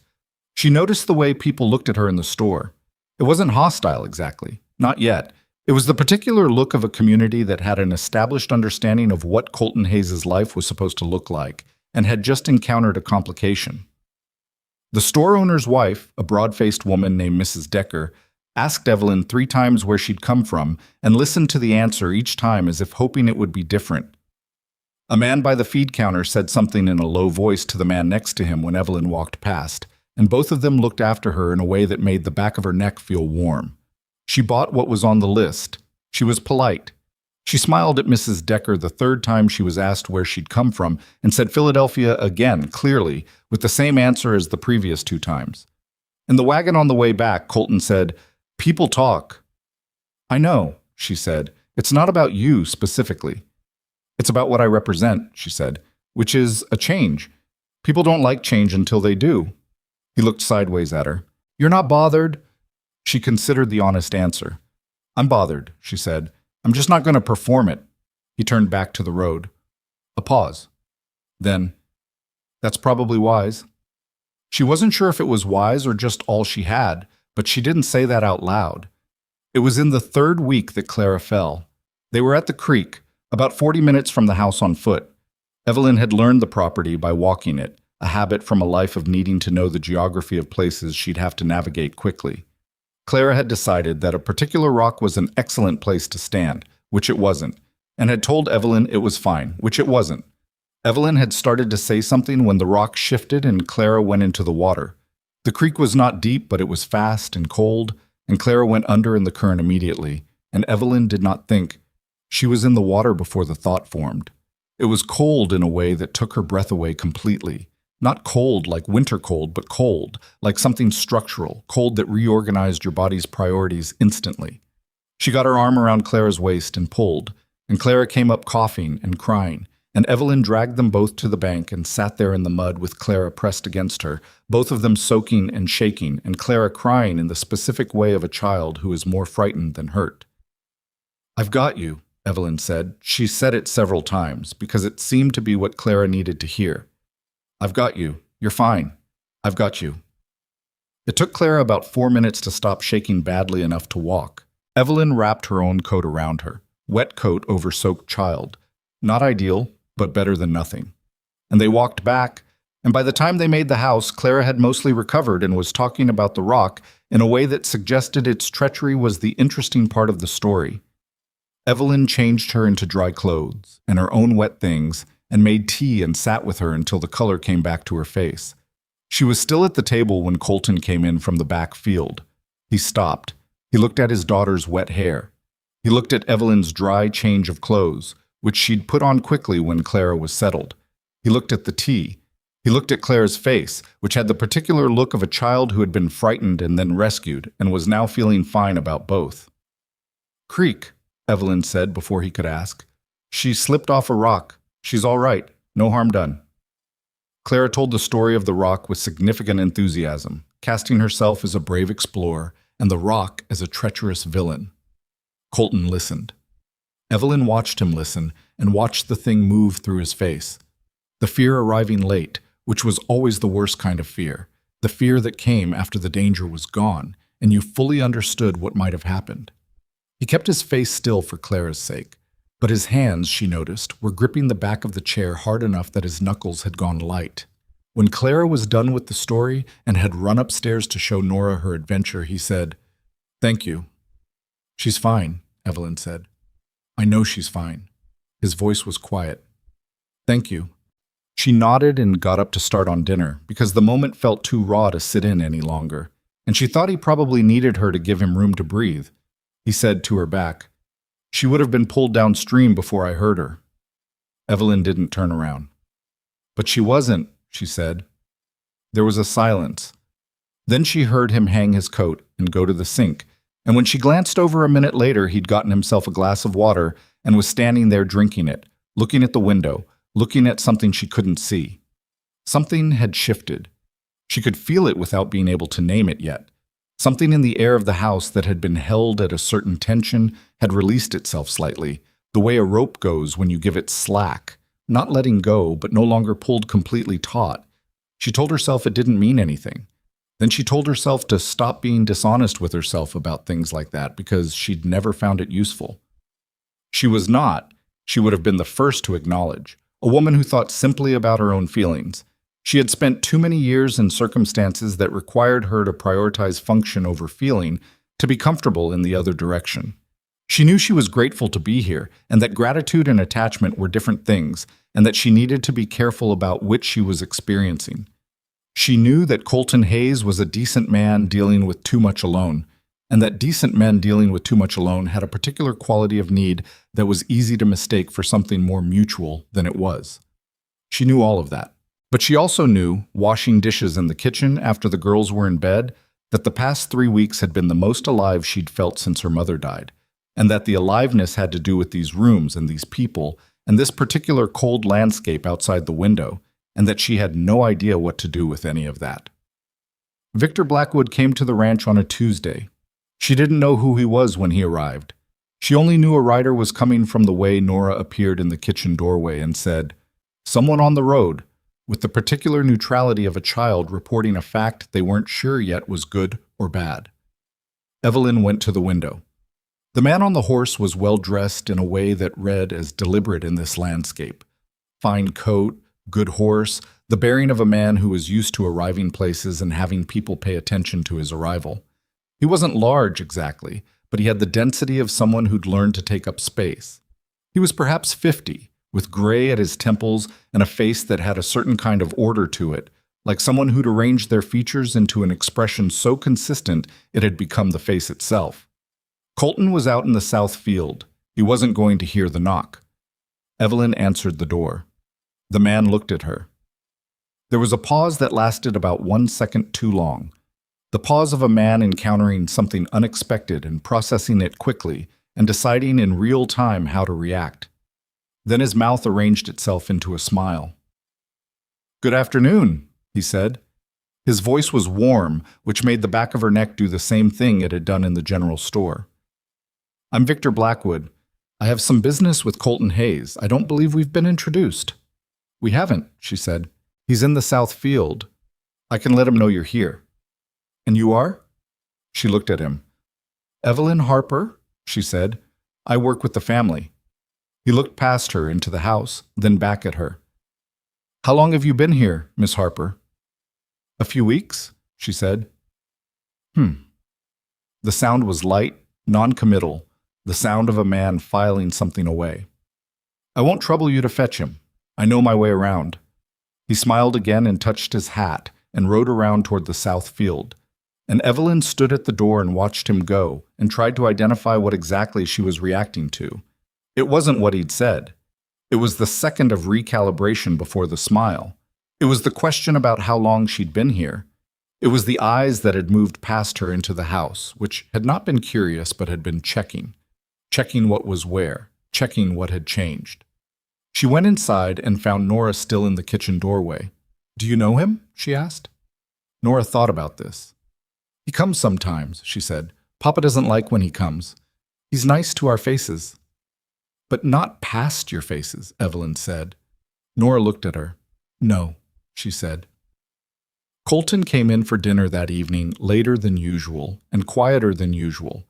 She noticed the way people looked at her in the store. It wasn't hostile exactly, not yet. It was the particular look of a community that had an established understanding of what Colton Hayes' life was supposed to look like, and had just encountered a complication. The store owner's wife, a broad-faced woman named Mrs. Decker, asked Evelyn 3 times where she'd come from and listened to the answer each time as if hoping it would be different. A man by the feed counter said something in a low voice to the man next to him when Evelyn walked past, and both of them looked after her in a way that made the back of her neck feel warm. She bought what was on the list. She was polite. She smiled at Mrs. Decker the 3rd time she was asked where she'd come from and said Philadelphia again, clearly, with the same answer as the previous 2 times. In the wagon on the way back, Colton said, "People talk." "I know," she said. "It's not about you specifically. It's about what I represent," she said, "which is a change. People don't like change until they do." He looked sideways at her. "You're not bothered?" She considered the honest answer. "I'm bothered," she said. "I'm just not going to perform it." He turned back to the road. A pause. Then, "That's probably wise." She wasn't sure if it was wise or just all she had, but she didn't say that out loud. It was in the 3rd week that Clara fell. They were at the creek, about 40 minutes from the house on foot. Evelyn had learned the property by walking it, a habit from a life of needing to know the geography of places she'd have to navigate quickly. Clara had decided that a particular rock was an excellent place to stand, which it wasn't, and had told Evelyn it was fine, which it wasn't. Evelyn had started to say something when the rock shifted and Clara went into the water. The creek was not deep, but it was fast and cold, and Clara went under in the current immediately, and Evelyn did not think. She was in the water before the thought formed. It was cold in a way that took her breath away completely. Not cold like winter cold, but cold, like something structural, cold that reorganized your body's priorities instantly. She got her arm around Clara's waist and pulled, and Clara came up coughing and crying, and Evelyn dragged them both to the bank and sat there in the mud with Clara pressed against her, both of them soaking and shaking, and Clara crying in the specific way of a child who is more frightened than hurt. "I've got you," Evelyn said. She said it several times, because it seemed to be what Clara needed to hear. "I've got you. You're fine. I've got you." It took Clara about 4 minutes to stop shaking badly enough to walk. Evelyn wrapped her own coat around her, wet coat over soaked child. Not ideal, but better than nothing. And they walked back, And by the time they made the house, Clara had mostly recovered and was talking about the rock in a way that suggested its treachery was the interesting part of the story. Evelyn changed her into dry clothes and her own wet things and made tea and sat with her until the color came back to her face. She was still at the table when Colton came in from the back field. He stopped. He looked at his daughter's wet hair. He looked at Evelyn's dry change of clothes, which she'd put on quickly when Clara was settled. He looked at the tea. He looked at Clara's face, which had the particular look of a child who had been frightened and then rescued and was now feeling fine about both. "Creek," Evelyn said before he could ask. "She slipped off a rock. She's all right. No harm done." Clara told the story of the rock with significant enthusiasm, casting herself as a brave explorer and the rock as a treacherous villain. Colton listened. Evelyn watched him listen and watched the thing move through his face. The fear arriving late, which was always the worst kind of fear, the fear that came after the danger was gone and you fully understood what might have happened. He kept his face still for Clara's sake, but his hands, she noticed, were gripping the back of the chair hard enough that his knuckles had gone light. When Clara was done with the story and had run upstairs to show Nora her adventure, he said, "Thank you." "She's fine," Evelyn said. "I know she's fine." His voice was quiet. "Thank you." She nodded and got up to start on dinner because the moment felt too raw to sit in any longer, and she thought he probably needed her to give him room to breathe. He said to her back, "She would have been pulled downstream before I heard her." Evelyn didn't turn around. "But she wasn't," she said. There was a silence. Then she heard him hang his coat and go to the sink, and when she glanced over a minute later, he'd gotten himself a glass of water and was standing there drinking it, looking at the window, looking at something she couldn't see. Something had shifted. She could feel it without being able to name it yet. Something in the air of the house that had been held at a certain tension had released itself slightly, the way a rope goes when you give it slack, not letting go, but no longer pulled completely taut. She told herself it didn't mean anything. Then she told herself to stop being dishonest with herself about things like that because she'd never found it useful. She was not, she would have been the first to acknowledge, a woman who thought simply about her own feelings. She had spent too many years in circumstances that required her to prioritize function over feeling to be comfortable in the other direction. She knew she was grateful to be here, and that gratitude and attachment were different things, and that she needed to be careful about which she was experiencing. She knew that Colton Hayes was a decent man dealing with too much alone, and that decent men dealing with too much alone had a particular quality of need that was easy to mistake for something more mutual than it was. She knew all of that. But she also knew, washing dishes in the kitchen after the girls were in bed, that the past 3 weeks had been the most alive she'd felt since her mother died, and that the aliveness had to do with these rooms and these people and this particular cold landscape outside the window, and that she had no idea what to do with any of that. Victor Blackwood came to the ranch on a Tuesday. She didn't know who he was when he arrived. She only knew a rider was coming from the way Nora appeared in the kitchen doorway and said, "Someone on the road," with the particular neutrality of a child reporting a fact they weren't sure yet was good or bad. Evelyn went to the window. The man on the horse was well dressed in a way that read as deliberate in this landscape. Fine coat, good horse, the bearing of a man who was used to arriving places and having people pay attention to his arrival. He wasn't large exactly, but he had the density of someone who'd learned to take up space. He was perhaps 50, with gray at his temples and a face that had a certain kind of order to it, like someone who'd arranged their features into an expression so consistent it had become the face itself. Colton was out in the south field. He wasn't going to hear the knock. Evelyn answered the door. The man looked at her. There was a pause that lasted about 1 second too long. The pause of a man encountering something unexpected and processing it quickly and deciding in real time how to react. Then his mouth arranged itself into a smile. "Good afternoon," he said. His voice was warm, which made the back of her neck do the same thing it had done in the general store. "I'm Victor Blackwood. I have some business with Colton Hayes. I don't believe we've been introduced." "We haven't," she said. "He's in the south field. I can let him know you're here." "And you are?" She looked at him. "Evelyn Harper," she said. "I work with the family." He looked past her into the house, then back at her. How long have you been here, Miss Harper? A few weeks, she said. The sound was light, non-committal, the sound of a man filing something away. I won't trouble you to fetch him. I know my way around. He smiled again and touched his hat and rode around toward the south field. And Evelyn stood at the door and watched him go and tried to identify what exactly she was reacting to. It wasn't what he'd said. It was the second of recalibration before the smile. It was the question about how long she'd been here. It was the eyes that had moved past her into the house, which had not been curious but had been checking what was where, checking what had changed. She went inside and found Nora still in the kitchen doorway. Do you know him? She asked. Nora thought about this. He comes sometimes, she said. Papa doesn't like when he comes. He's nice to our faces. But not past your faces, Evelyn said. Nora looked at her. No, she said. Colton came in for dinner that evening later than usual and quieter than usual,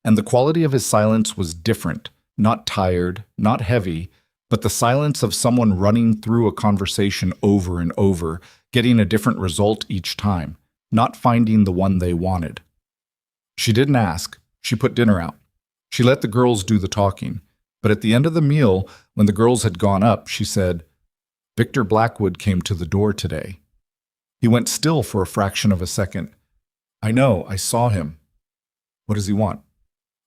and the quality of his silence was different, not tired, not heavy, but the silence of someone running through a conversation over and over, getting a different result each time, not finding the one they wanted. She didn't ask. She put dinner out. She let the girls do the talking, but at the end of the meal, when the girls had gone up, she said, Victor Blackwood came to the door today. He went still for a fraction of a second. I know, I saw him. What does he want?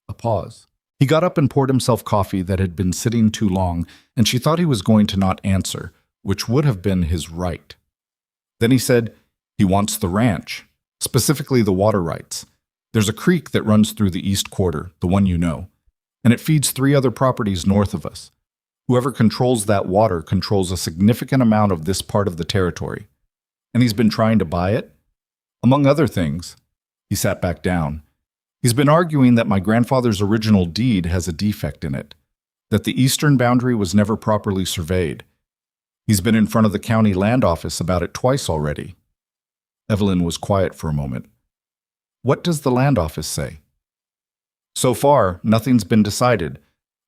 A pause. He got up and poured himself coffee that had been sitting too long, and she thought he was going to not answer, which would have been his right. Then he said, he wants the ranch, specifically the water rights. There's a creek that runs through the East Quarter, the one you know, and it feeds 3 other properties north of us. Whoever controls that water controls a significant amount of this part of the territory. And he's been trying to buy it? Among other things, he sat back down. He's been arguing that my grandfather's original deed has a defect in it, that the eastern boundary was never properly surveyed. He's been in front of the county land office about it twice already. Evelyn was quiet for a moment. What does the land office say? So far, nothing's been decided,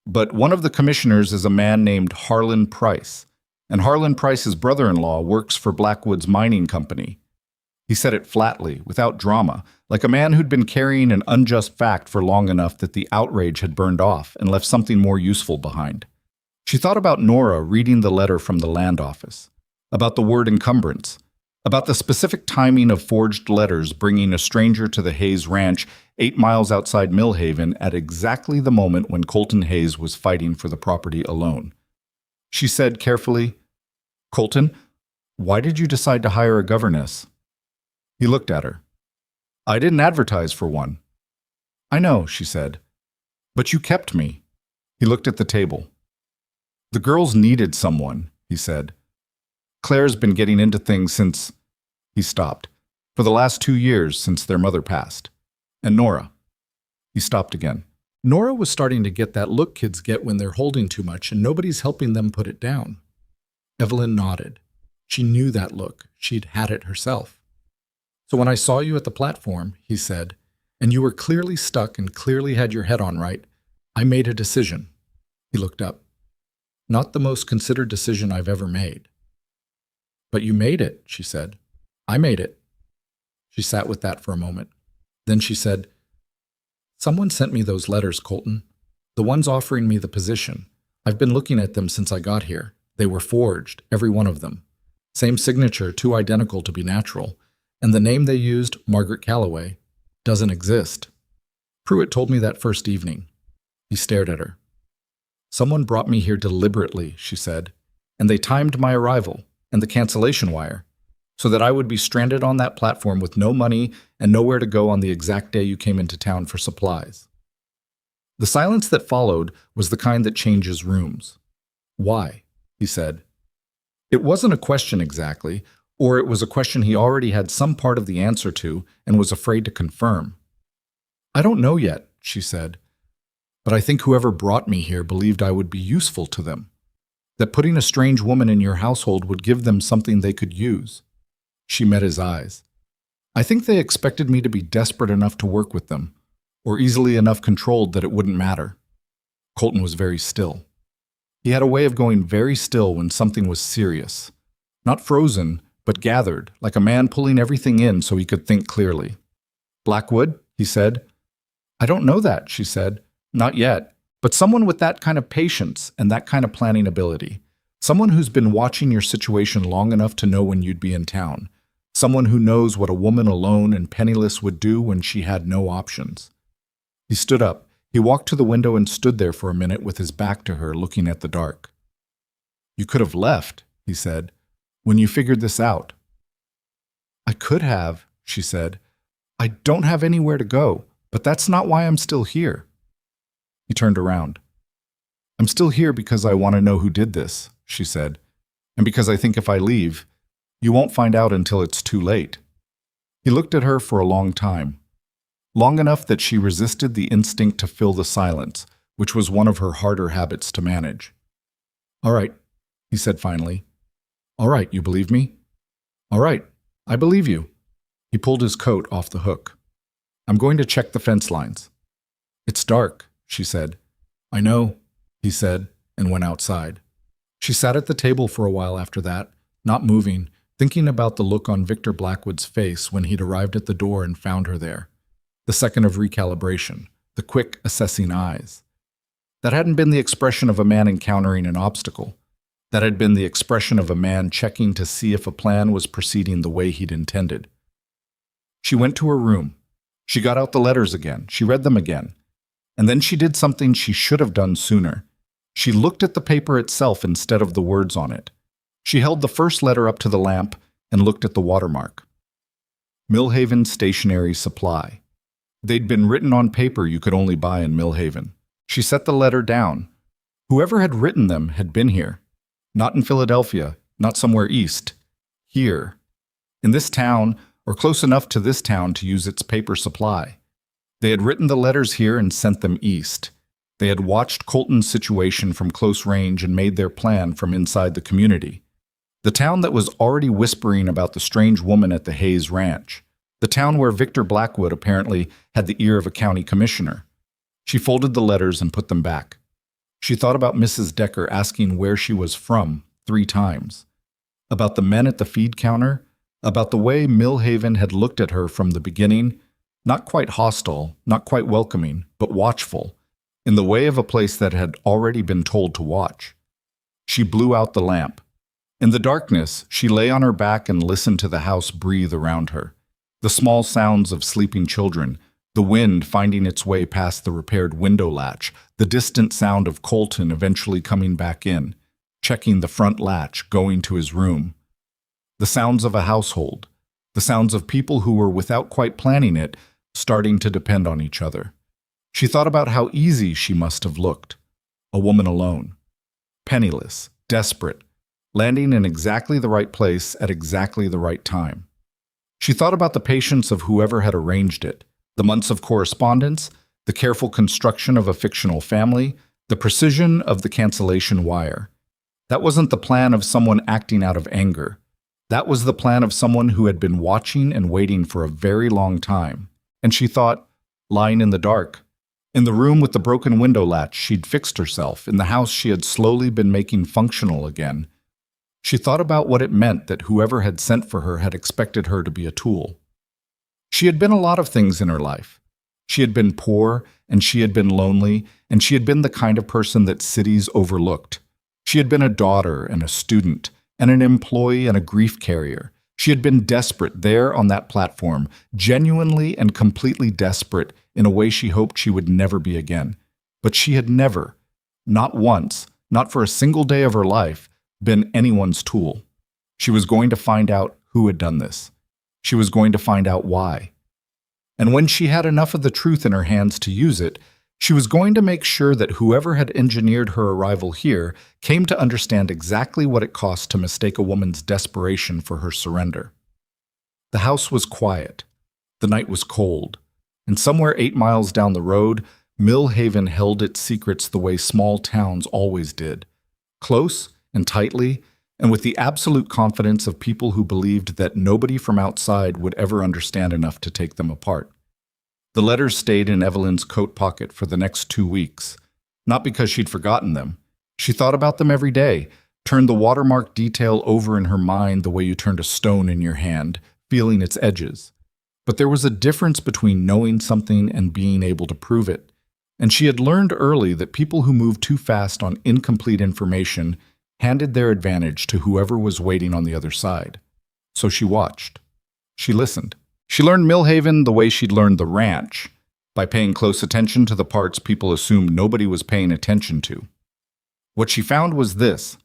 but one of the commissioners is a man named Harlan Price, and Harlan Price's brother-in-law works for Blackwood's mining company. He said it flatly, without drama, like a man who'd been carrying an unjust fact for long enough that the outrage had burned off and left something more useful behind. She thought about Nora reading the letter from the land office, about the word encumbrance, about the specific timing of forged letters bringing a stranger to the Hayes Ranch 8 miles outside Millhaven at exactly the moment when Colton Hayes was fighting for the property alone. She said carefully, Colton, why did you decide to hire a governess? He looked at her. I didn't advertise for one. I know, she said. But you kept me. He looked at the table. The girls needed someone, he said. Claire's been getting into things since... He stopped. For the last 2 years since their mother passed. And Nora. He stopped again. Nora was starting to get that look kids get when they're holding too much and nobody's helping them put it down. Evelyn nodded. She knew that look. She'd had it herself. So when I saw you at the platform, he said, and you were clearly stuck and clearly had your head on right, I made a decision. He looked up. Not the most considered decision I've ever made. But you made it, she said. I made it. She sat with that for a moment. Then she said, Someone sent me those letters, Colton. The ones offering me the position. I've been looking at them since I got here. They were forged, every one of them. Same signature, too identical to be natural. And the name they used, Margaret Calloway, doesn't exist. Pruitt told me that first evening. He stared at her. Someone brought me here deliberately, she said, and they timed my arrival and the cancellation wire so that I would be stranded on that platform with no money and nowhere to go on the exact day you came into town for supplies. The silence that followed was the kind that changes rooms. Why? He said. It wasn't a question exactly, or it was a question he already had some part of the answer to and was afraid to confirm. I don't know yet, she said, but I think whoever brought me here believed I would be useful to them, that putting a strange woman in your household would give them something they could use. She met his eyes. I think they expected me to be desperate enough to work with them, or easily enough controlled that it wouldn't matter. Colton was very still. He had a way of going very still when something was serious, Not frozen, but gathered, like a man pulling everything in so he could think clearly. Blackwood, he said. I don't know that, she said. Not yet, but someone with that kind of patience and that kind of planning ability. Someone who's been watching your situation long enough to know when you'd be in town. Someone who knows what a woman alone and penniless would do when she had no options. He stood up. He walked to the window and stood there for a minute with his back to her, looking at the dark. You could have left, he said, when you figured this out. I could have, she said. I don't have anywhere to go, but that's not why I'm still here. He turned around. I'm still here because I want to know who did this, she said, and because I think if I leave, you won't find out until it's too late. He looked at her for a long time, long enough that she resisted the instinct to fill the silence, which was one of her harder habits to manage. All right, he said finally. All right, you believe me? All right, I believe you. He pulled his coat off the hook. I'm going to check the fence lines. It's dark, she said. I know, he said, and went outside. She sat at the table for a while after that, not moving, thinking about the look on Victor Blackwood's face when he'd arrived at the door and found her there. The second of recalibration, the quick, assessing eyes. That hadn't been the expression of a man encountering an obstacle. That had been the expression of a man checking to see if a plan was proceeding the way he'd intended. She went to her room. She got out the letters again. She read them again. And then she did something she should have done sooner. She looked at the paper itself instead of the words on it. She held the first letter up to the lamp and looked at the watermark. Millhaven Stationery Supply. They'd been written on paper you could only buy in Millhaven. She set the letter down. Whoever had written them had been here. Not in Philadelphia, not somewhere east. Here. In this town, or close enough to this town to use its paper supply. They had written the letters here and sent them east. They had watched Colton's situation from close range and made their plan from inside the community. The town that was already whispering about the strange woman at the Hayes Ranch. The town where Victor Blackwood apparently had the ear of a county commissioner. She folded the letters and put them back. She thought about Mrs. Decker asking where she was from 3 times. About the men at the feed counter. About the way Millhaven had looked at her from the beginning. Not quite hostile, not quite welcoming, but watchful. In the way of a place that had already been told to watch. She blew out the lamp. In the darkness, she lay on her back and listened to the house breathe around her. The small sounds of sleeping children, the wind finding its way past the repaired window latch, the distant sound of Colton eventually coming back in, checking the front latch, going to his room. The sounds of a household, the sounds of people who were, without quite planning it, starting to depend on each other. She thought about how easy she must have looked. A woman alone. Penniless, desperate, landing in exactly the right place at exactly the right time. She thought about the patience of whoever had arranged it, the months of correspondence, the careful construction of a fictional family, the precision of the cancellation wire. That wasn't the plan of someone acting out of anger. That was the plan of someone who had been watching and waiting for a very long time. And she thought, lying in the dark, in the room with the broken window latch she'd fixed herself, in the house she had slowly been making functional again, she thought about what it meant that whoever had sent for her had expected her to be a tool. She had been a lot of things in her life. She had been poor, and she had been lonely, and she had been the kind of person that cities overlooked. She had been a daughter and a student, and an employee and a grief carrier. She had been desperate there on that platform, genuinely and completely desperate in a way she hoped she would never be again. But she had never, not once, not for a single day of her life, been anyone's tool. She was going to find out who had done this. She was going to find out why. And when she had enough of the truth in her hands to use it, she was going to make sure that whoever had engineered her arrival here came to understand exactly what it cost to mistake a woman's desperation for her surrender. The house was quiet. The night was cold. And somewhere 8 miles down the road, Millhaven held its secrets the way small towns always did. Close and tightly, and with the absolute confidence of people who believed that nobody from outside would ever understand enough to take them apart. The letters stayed in Evelyn's coat pocket for the next 2 weeks, not because she'd forgotten them. She thought about them every day, turned the watermark detail over in her mind the way you turned a stone in your hand, feeling its edges. But there was a difference between knowing something and being able to prove it, and she had learned early that people who moved too fast on incomplete information handed their advantage to whoever was waiting on the other side. So she watched. She listened. She learned Millhaven the way she'd learned the ranch, by paying close attention to the parts people assumed nobody was paying attention to. What she found was this.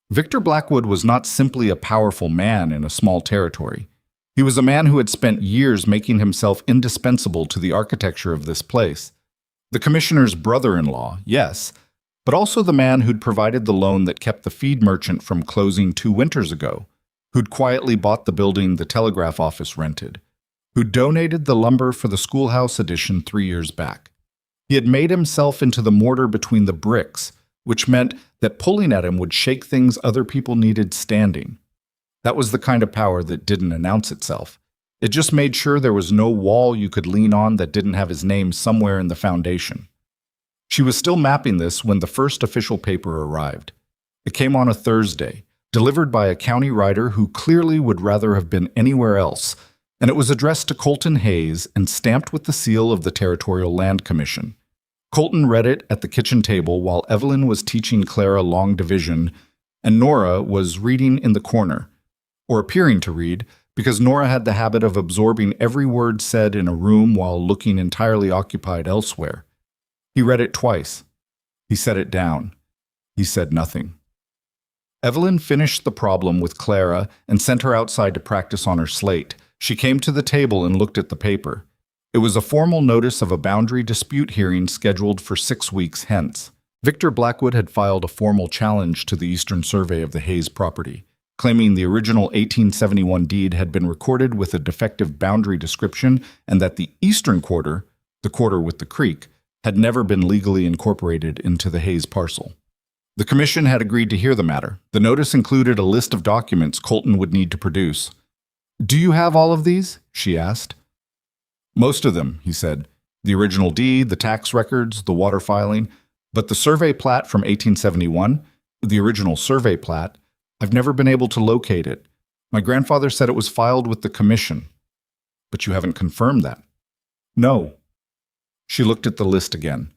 Victor Blackwood was not simply a powerful man in a small territory. He was a man who had spent years making himself indispensable to the architecture of this place. The commissioner's brother-in-law, yes, but also the man who'd provided the loan that kept the feed merchant from closing 2 winters ago, who'd quietly bought the building the telegraph office rented, who'd donated the lumber for the schoolhouse addition 3 years back. He had made himself into the mortar between the bricks, which meant that pulling at him would shake things other people needed standing. That was the kind of power that didn't announce itself. It just made sure there was no wall you could lean on that didn't have his name somewhere in the foundation. She was still mapping this when the first official paper arrived. It came on a Thursday, delivered by a county writer who clearly would rather have been anywhere else, and it was addressed to Colton Hayes and stamped with the seal of the Territorial Land Commission. Colton read it at the kitchen table while Evelyn was teaching Clara long division, and Nora was reading in the corner, or appearing to read, because Nora had the habit of absorbing every word said in a room while looking entirely occupied elsewhere. He read it twice. He set it down. He said nothing. Evelyn finished the problem with Clara and sent her outside to practice on her slate. She came to the table and looked at the paper. It was a formal notice of a boundary dispute hearing scheduled for 6 weeks hence. Victor Blackwood had filed a formal challenge to the Eastern Survey of the Hayes property, claiming the original 1871 deed had been recorded with a defective boundary description and that the eastern quarter, the quarter with the creek, had never been legally incorporated into the Hayes parcel. The commission had agreed to hear the matter. The notice included a list of documents Colton would need to produce. "Do you have all of these?" she asked. "Most of them," he said. "The original deed, the tax records, the water filing. But the survey plat from 1871, the original survey plat, I've never been able to locate it. My grandfather said it was filed with the commission." "But you haven't confirmed that." "No." She looked at the list again.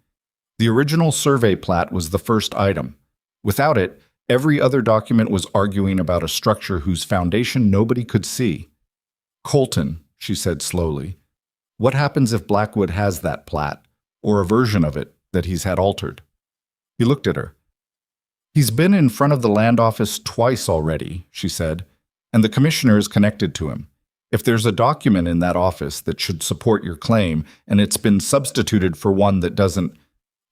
The original survey plat was the first item. Without it, every other document was arguing about a structure whose foundation nobody could see. "Colton," she said slowly, "what happens if Blackwood has that plat, or a version of it that he's had altered?" He looked at her. "He's been in front of the land office twice already," she said, "and the commissioner is connected to him. If there's a document in that office that should support your claim, and it's been substituted for one that doesn't,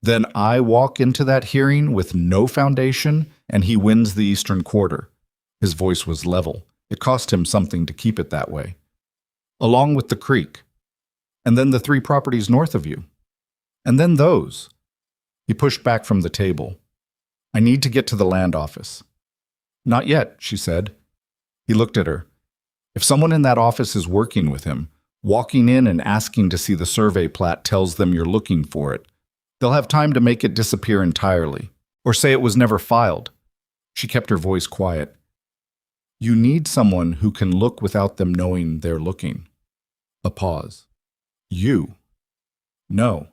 then I walk into that hearing with no foundation, and he wins the Eastern Quarter." His voice was level. It cost him something to keep it that way. "Along with the creek. And then the 3 properties north of you. And then those." He pushed back from the table. "I need to get to the land office." "Not yet," she said. He looked at her. "If someone in that office is working with him, walking in and asking to see the survey plat tells them you're looking for it, they'll have time to make it disappear entirely, or say it was never filed." She kept her voice quiet. "You need someone who can look without them knowing they're looking." A pause. "You?" "No.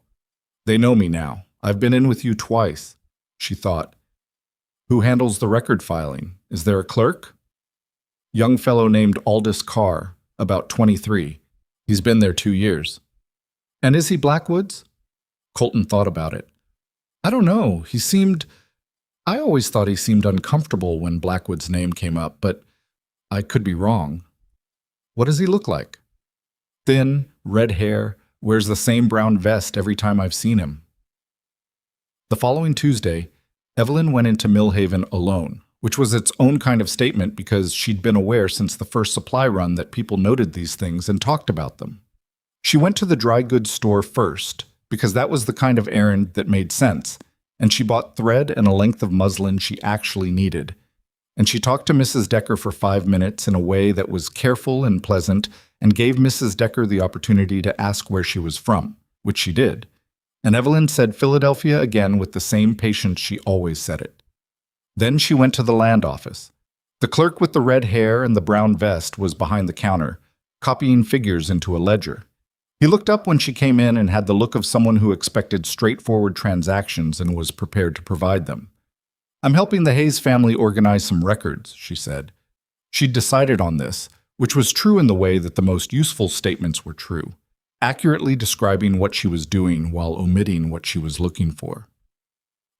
They know me now. I've been in with you twice." She thought. "Who handles the record filing? Is there a clerk?" "Young fellow named Aldous Carr, about 23. He's been there 2 years." "And is he Blackwood's?" Colton thought about it. "I don't know. I always thought he seemed uncomfortable when Blackwood's name came up, but I could be wrong." "What does he look like?" "Thin, red hair, wears the same brown vest every time I've seen him." The following Tuesday, Evelyn went into Millhaven alone, which was its own kind of statement because she'd been aware since the first supply run that people noted these things and talked about them. She went to the dry goods store first, because that was the kind of errand that made sense, and she bought thread and a length of muslin she actually needed. And she talked to Mrs. Decker for 5 minutes in a way that was careful and pleasant and gave Mrs. Decker the opportunity to ask where she was from, which she did. And Evelyn said Philadelphia again with the same patience she always said it. Then she went to the land office. The clerk with the red hair and the brown vest was behind the counter, copying figures into a ledger. He looked up when she came in and had the look of someone who expected straightforward transactions and was prepared to provide them. "I'm helping the Hayes family organize some records," she said. She'd decided on this, which was true in the way that the most useful statements were true, accurately describing what she was doing while omitting what she was looking for.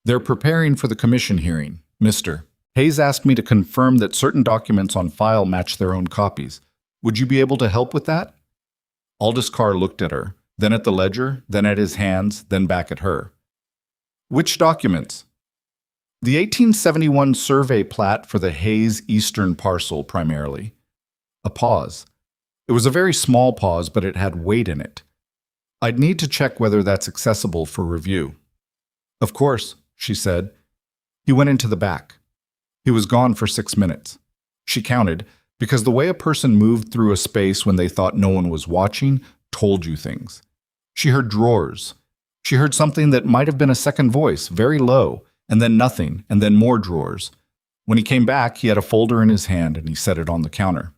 "They're preparing for the commission hearing, Mr. Hayes asked me to confirm that certain documents on file match their own copies. Would you be able to help with that?" Aldous Carr looked at her, then at the ledger, then at his hands, then back at her. "Which documents?" "The 1871 survey plat for the Hayes Eastern parcel, primarily." A pause. It was a very small pause, but it had weight in it. "I'd need to check whether that's accessible for review." "Of course," she said. He went into the back. He was gone for 6 minutes. She counted, because the way a person moved through a space when they thought no one was watching told you things. She heard drawers. She heard something that might have been a second voice, very low, and then nothing, and then more drawers. When he came back, he had a folder in his hand and he set it on the counter.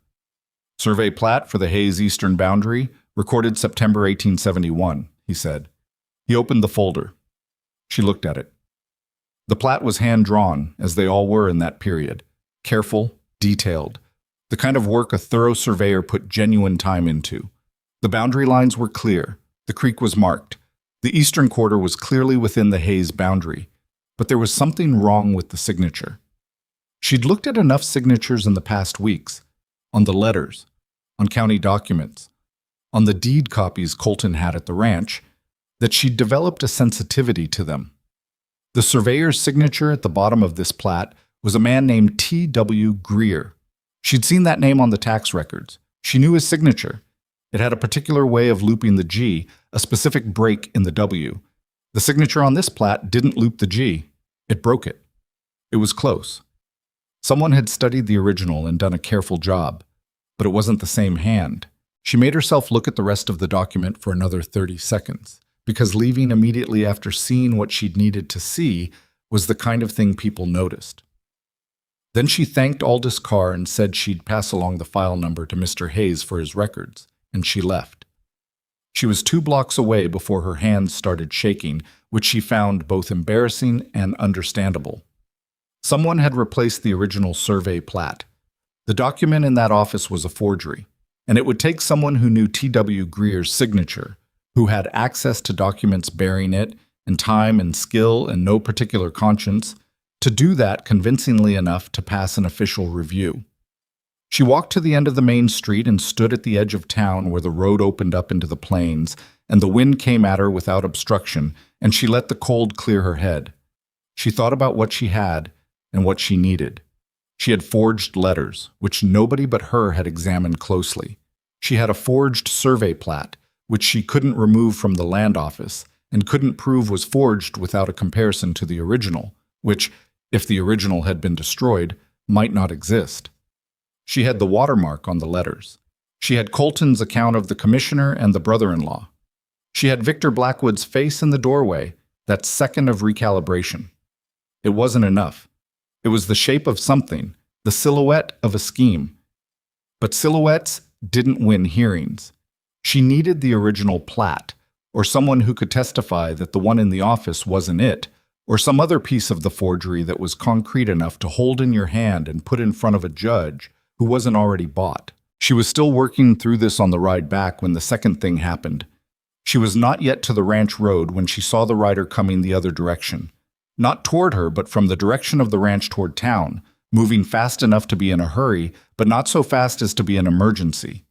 "Survey plat for the Hayes Eastern boundary, recorded September 1871, he said. He opened the folder. She looked at it. The plat was hand-drawn, as they all were in that period. Careful, detailed. The kind of work a thorough surveyor put genuine time into. The boundary lines were clear. The creek was marked. The eastern quarter was clearly within the Hayes boundary. But there was something wrong with the signature. She'd looked at enough signatures in the past weeks. On the letters. On county documents. On the deed copies Colton had at the ranch. That she'd developed a sensitivity to them. The surveyor's signature at the bottom of this plat was a man named T.W. Greer. She'd seen that name on the tax records. She knew his signature. It had a particular way of looping the G, a specific break in the W. The signature on this plat didn't loop the G. It broke it. It was close. Someone had studied the original and done a careful job, but it wasn't the same hand. She made herself look at the rest of the document for another 30 seconds. Because leaving immediately after seeing what she'd needed to see was the kind of thing people noticed. Then she thanked Aldous Carr and said she'd pass along the file number to Mr. Hayes for his records, and she left. She was 2 blocks away before her hands started shaking, which she found both embarrassing and understandable. Someone had replaced the original survey plat. The document in that office was a forgery, and it would take someone who knew T.W. Greer's signature, who had access to documents bearing it, and time and skill and no particular conscience, to do that convincingly enough to pass an official review. She walked to the end of the main street and stood at the edge of town where the road opened up into the plains, and the wind came at her without obstruction, and she let the cold clear her head. She thought about what she had and what she needed. She had forged letters, which nobody but her had examined closely. She had a forged survey plat, which she couldn't remove from the land office and couldn't prove was forged without a comparison to the original, which, if the original had been destroyed, might not exist. She had the watermark on the letters. She had Colton's account of the commissioner and the brother-in-law. She had Victor Blackwood's face in the doorway, that second of recalibration. It wasn't enough. It was the shape of something, the silhouette of a scheme. But silhouettes didn't win hearings. She needed the original plat, or someone who could testify that the one in the office wasn't it, or some other piece of the forgery that was concrete enough to hold in your hand and put in front of a judge who wasn't already bought. She was still working through this on the ride back when the second thing happened. She was not yet to the ranch road when she saw the rider coming the other direction. Not toward her, but from the direction of the ranch toward town, moving fast enough to be in a hurry, but not so fast as to be an emergency.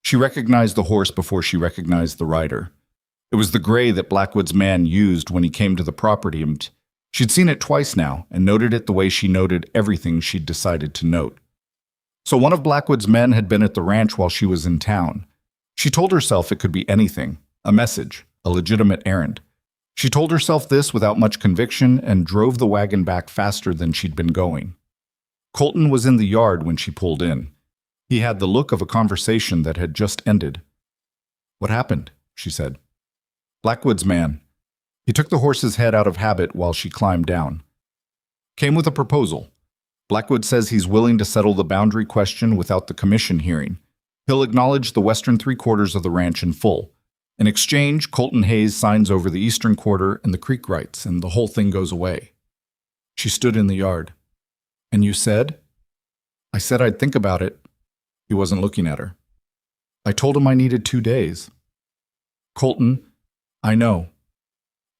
She recognized the horse before she recognized the rider. It was the gray that Blackwood's man used when he came to the property, and she'd seen it twice now and noted it the way she noted everything she'd decided to note. So one of Blackwood's men had been at the ranch while she was in town. She told herself it could be anything, a message, a legitimate errand. She told herself this without much conviction and drove the wagon back faster than she'd been going. Colton was in the yard when she pulled in. He had the look of a conversation that had just ended. "What happened?" she said. "Blackwood's man. He took the horse's head out of habit while she climbed down." Came with a proposal. Blackwood says he's willing to settle the boundary question without the commission hearing. He'll acknowledge the western 3/4 of the ranch in full. In exchange, Colton Hayes signs over the eastern quarter and the creek rights, and the whole thing goes away. She stood in the yard. And you said? I said I'd think about it. He wasn't looking at her. I told him I needed 2 days. Colton, I know.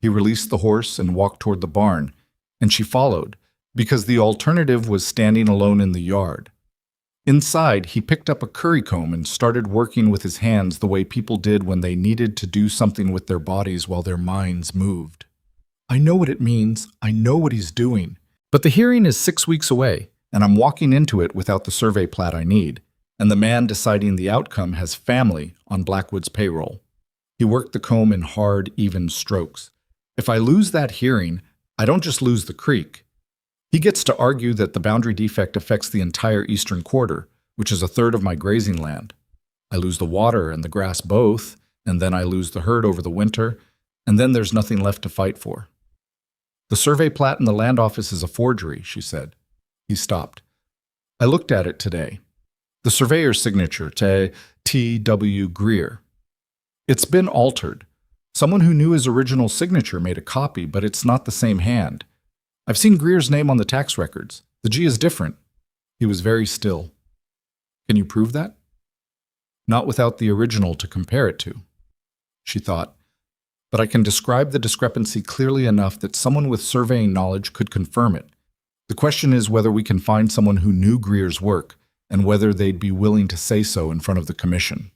He released the horse and walked toward the barn, and she followed, because the alternative was standing alone in the yard. Inside, he picked up a curry comb and started working with his hands the way people did when they needed to do something with their bodies while their minds moved. I know what it means. I know what he's doing. But the hearing is 6 weeks away, and I'm walking into it without the survey plat I need, and the man deciding the outcome has family on Blackwood's payroll. He worked the comb in hard, even strokes. If I lose that hearing, I don't just lose the creek. He gets to argue that the boundary defect affects the entire eastern quarter, which is 1/3 of my grazing land. I lose the water and the grass both, and then I lose the herd over the winter, and then there's nothing left to fight for. The survey plat in the land office is a forgery, she said. He stopped. I looked at it today. The surveyor's signature, T.W. Greer. It's been altered. Someone who knew his original signature made a copy, but it's not the same hand. I've seen Greer's name on the tax records. The G is different. He was very still. Can you prove that? Not without the original to compare it to, she thought. But I can describe the discrepancy clearly enough that someone with surveying knowledge could confirm it. The question is whether we can find someone who knew Greer's work and whether they'd be willing to say so in front of the commission.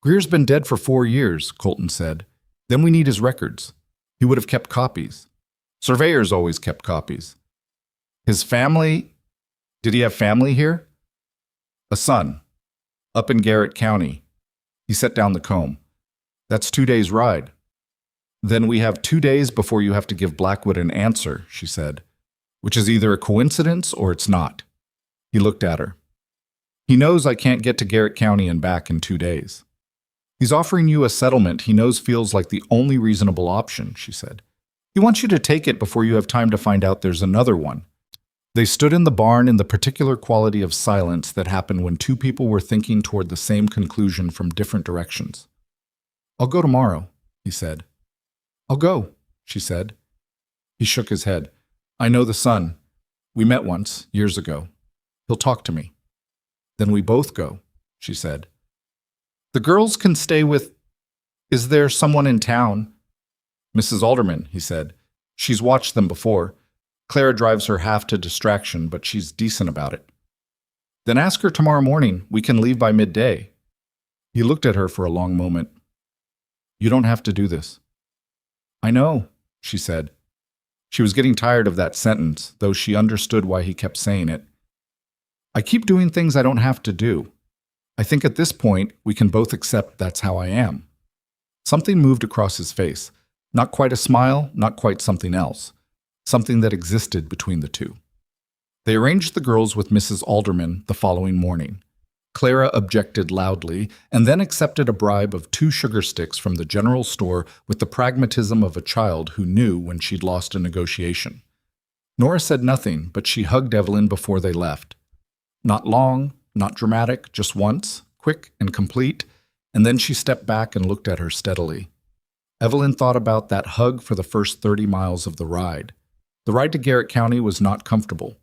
Greer's been dead for 4 years, Colton said. Then we need his records. He would have kept copies. Surveyors always kept copies. His family, did he have family here? A son, up in Garrett County. He set down the comb. That's 2 days' ride. Then we have 2 days before you have to give Blackwood an answer, she said, which is either a coincidence or it's not. He looked at her. He knows I can't get to Garrett County and back in 2 days. He's offering you a settlement he knows feels like the only reasonable option, she said. He wants you to take it before you have time to find out there's another one. They stood in the barn in the particular quality of silence that happened when two people were thinking toward the same conclusion from different directions. I'll go tomorrow, he said. I'll go, she said. He shook his head. I know the son. We met once, years ago. He'll talk to me. Then we both go, she said. The girls can stay with... Is there someone in town? Mrs. Alderman, he said. She's watched them before. Clara drives her half to distraction, but she's decent about it. Then ask her tomorrow morning. We can leave by midday. He looked at her for a long moment. You don't have to do this. I know, she said. She was getting tired of that sentence, though she understood why he kept saying it. I keep doing things I don't have to do. I think at this point, we can both accept that's how I am. Something moved across his face. Not quite a smile, not quite something else. Something that existed between the two. They arranged the girls with Mrs. Alderman the following morning. Clara objected loudly and then accepted a bribe of 2 sugar sticks from the general store with the pragmatism of a child who knew when she'd lost a negotiation. Nora said nothing, but she hugged Evelyn before they left. Not long, not dramatic, just once, quick and complete, and then she stepped back and looked at her steadily. Evelyn thought about that hug for the first 30 miles of the ride. The ride to Garrett County was not comfortable.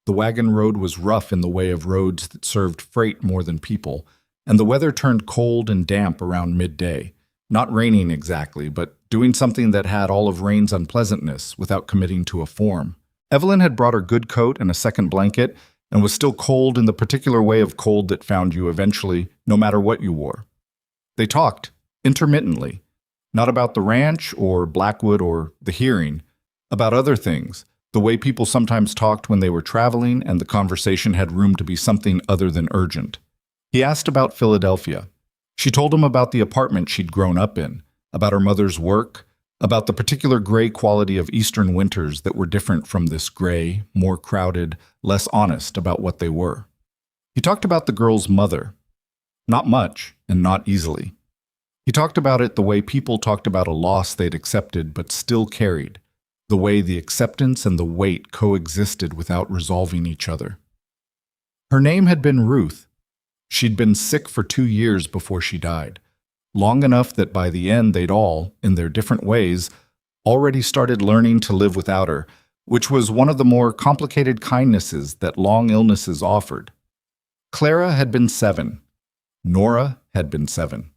The wagon road was rough in the way of roads that served freight more than people, and the weather turned cold and damp around midday. Not raining exactly, but doing something that had all of rain's unpleasantness without committing to a form. Evelyn had brought her good coat and a second blanket, and was still cold in the particular way of cold that found you eventually, no matter what you wore. They talked, intermittently, not about the ranch or Blackwood or the hearing, about other things, the way people sometimes talked when they were traveling and the conversation had room to be something other than urgent. He asked about Philadelphia. She told him about the apartment she'd grown up in, about her mother's work, about the particular gray quality of eastern winters that were different from this gray, more crowded, less honest about what they were. He talked about the girl's mother. Not much, and not easily. He talked about it the way people talked about a loss they'd accepted but still carried. the way the acceptance and the weight coexisted without resolving each other. Her name had been Ruth. She'd been sick for 2 years before she died, long enough that by the end they'd all, in their different ways, already started learning to live without her, which was one of the more complicated kindnesses that long illnesses offered. Clara had been 7. Nora had been 7.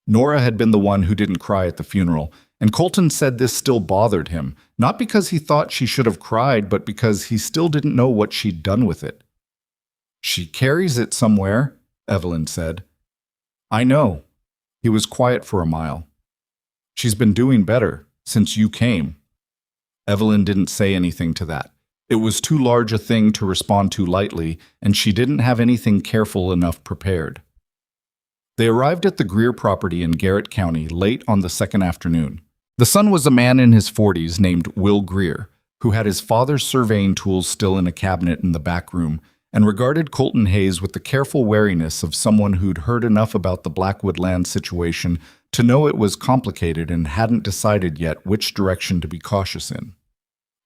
Nora had been the one who didn't cry at the funeral, and Colton said this still bothered him, not because he thought she should have cried, but because he still didn't know what she'd done with it. "She carries it somewhere," Evelyn said. "I know." He was quiet for a mile. "She's been doing better since you came." Evelyn didn't say anything to that. It was too large a thing to respond to lightly, and she didn't have anything careful enough prepared. They arrived at the Greer property in Garrett County late on the second afternoon. The son was a man in his 40s named Will Greer, who had his father's surveying tools still in a cabinet in the back room, and regarded Colton Hayes with the careful wariness of someone who'd heard enough about the Blackwood land situation to know it was complicated and hadn't decided yet which direction to be cautious in.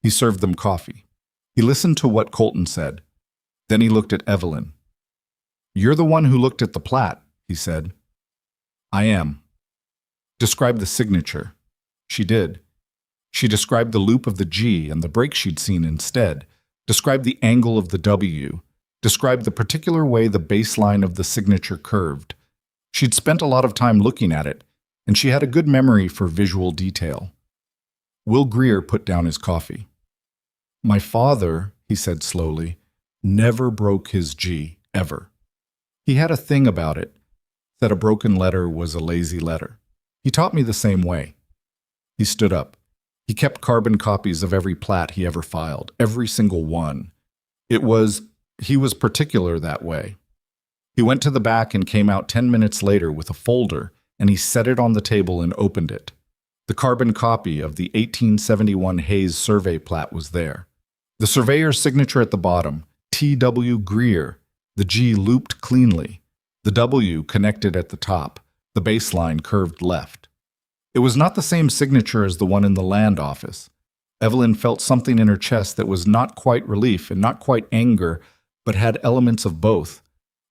He served them coffee. He listened to what Colton said. Then he looked at Evelyn. "You're the one who looked at the plat," he said. "I am." "Describe the signature." She did. She described the loop of the G and the break she'd seen instead, described the angle of the W, described the particular way the baseline of the signature curved. She'd spent a lot of time looking at it, and she had a good memory for visual detail. Will Greer put down his coffee. "My father," he said slowly, "never broke his G, ever. He had a thing about it, that a broken letter was a lazy letter. He taught me the same way." He stood up. He kept carbon copies of every plat he ever filed, every single one. He was particular that way. He went to the back and came out 10 minutes later with a folder, and he set it on the table and opened it. The carbon copy of the 1871 Hayes survey plat was there. The surveyor's signature at the bottom, T.W. Greer, the G looped cleanly, the W connected at the top, the baseline curved left. It was not the same signature as the one in the land office. Evelyn felt something in her chest that was not quite relief and not quite anger, but had elements of both.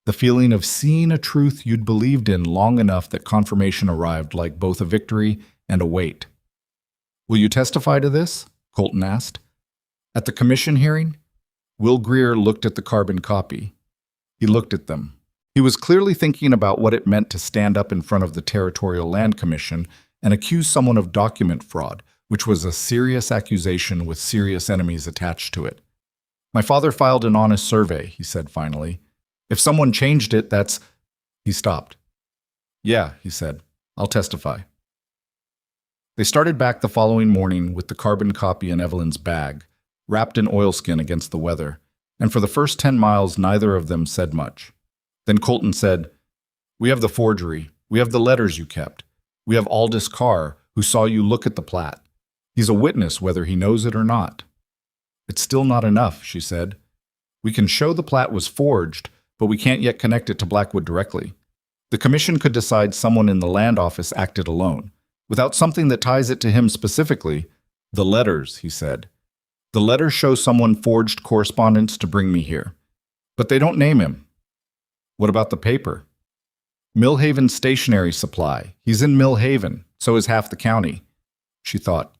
The feeling of seeing a truth you'd believed in long enough that confirmation arrived like both a victory and a weight. "Will you testify to this?" Colton asked. "At the commission hearing?" Will Greer looked at the carbon copy. He looked at them. He was clearly thinking about what it meant to stand up in front of the Territorial Land Commission and accuse someone of document fraud, which was a serious accusation with serious enemies attached to it. "My father filed an honest survey," he said finally. "If someone changed it, that's—" He stopped. "Yeah," he said. "I'll testify." They started back the following morning with the carbon copy in Evelyn's bag, wrapped in oilskin against the weather, and for the first 10 miles neither of them said much. Then Colton said, "We have the forgery. We have the letters you kept. We have Aldous Carr, who saw you look at the plat. He's a witness whether he knows it or not." "It's still not enough," she said. "We can show the plat was forged, but we can't yet connect it to Blackwood directly. The commission could decide someone in the land office acted alone. Without something that ties it to him specifically—" "The letters," he said. "The letters show someone forged correspondence to bring me here. But they don't name him." "What about the paper?" "Millhaven Stationery Supply. He's in Millhaven, so is half the county." She thought,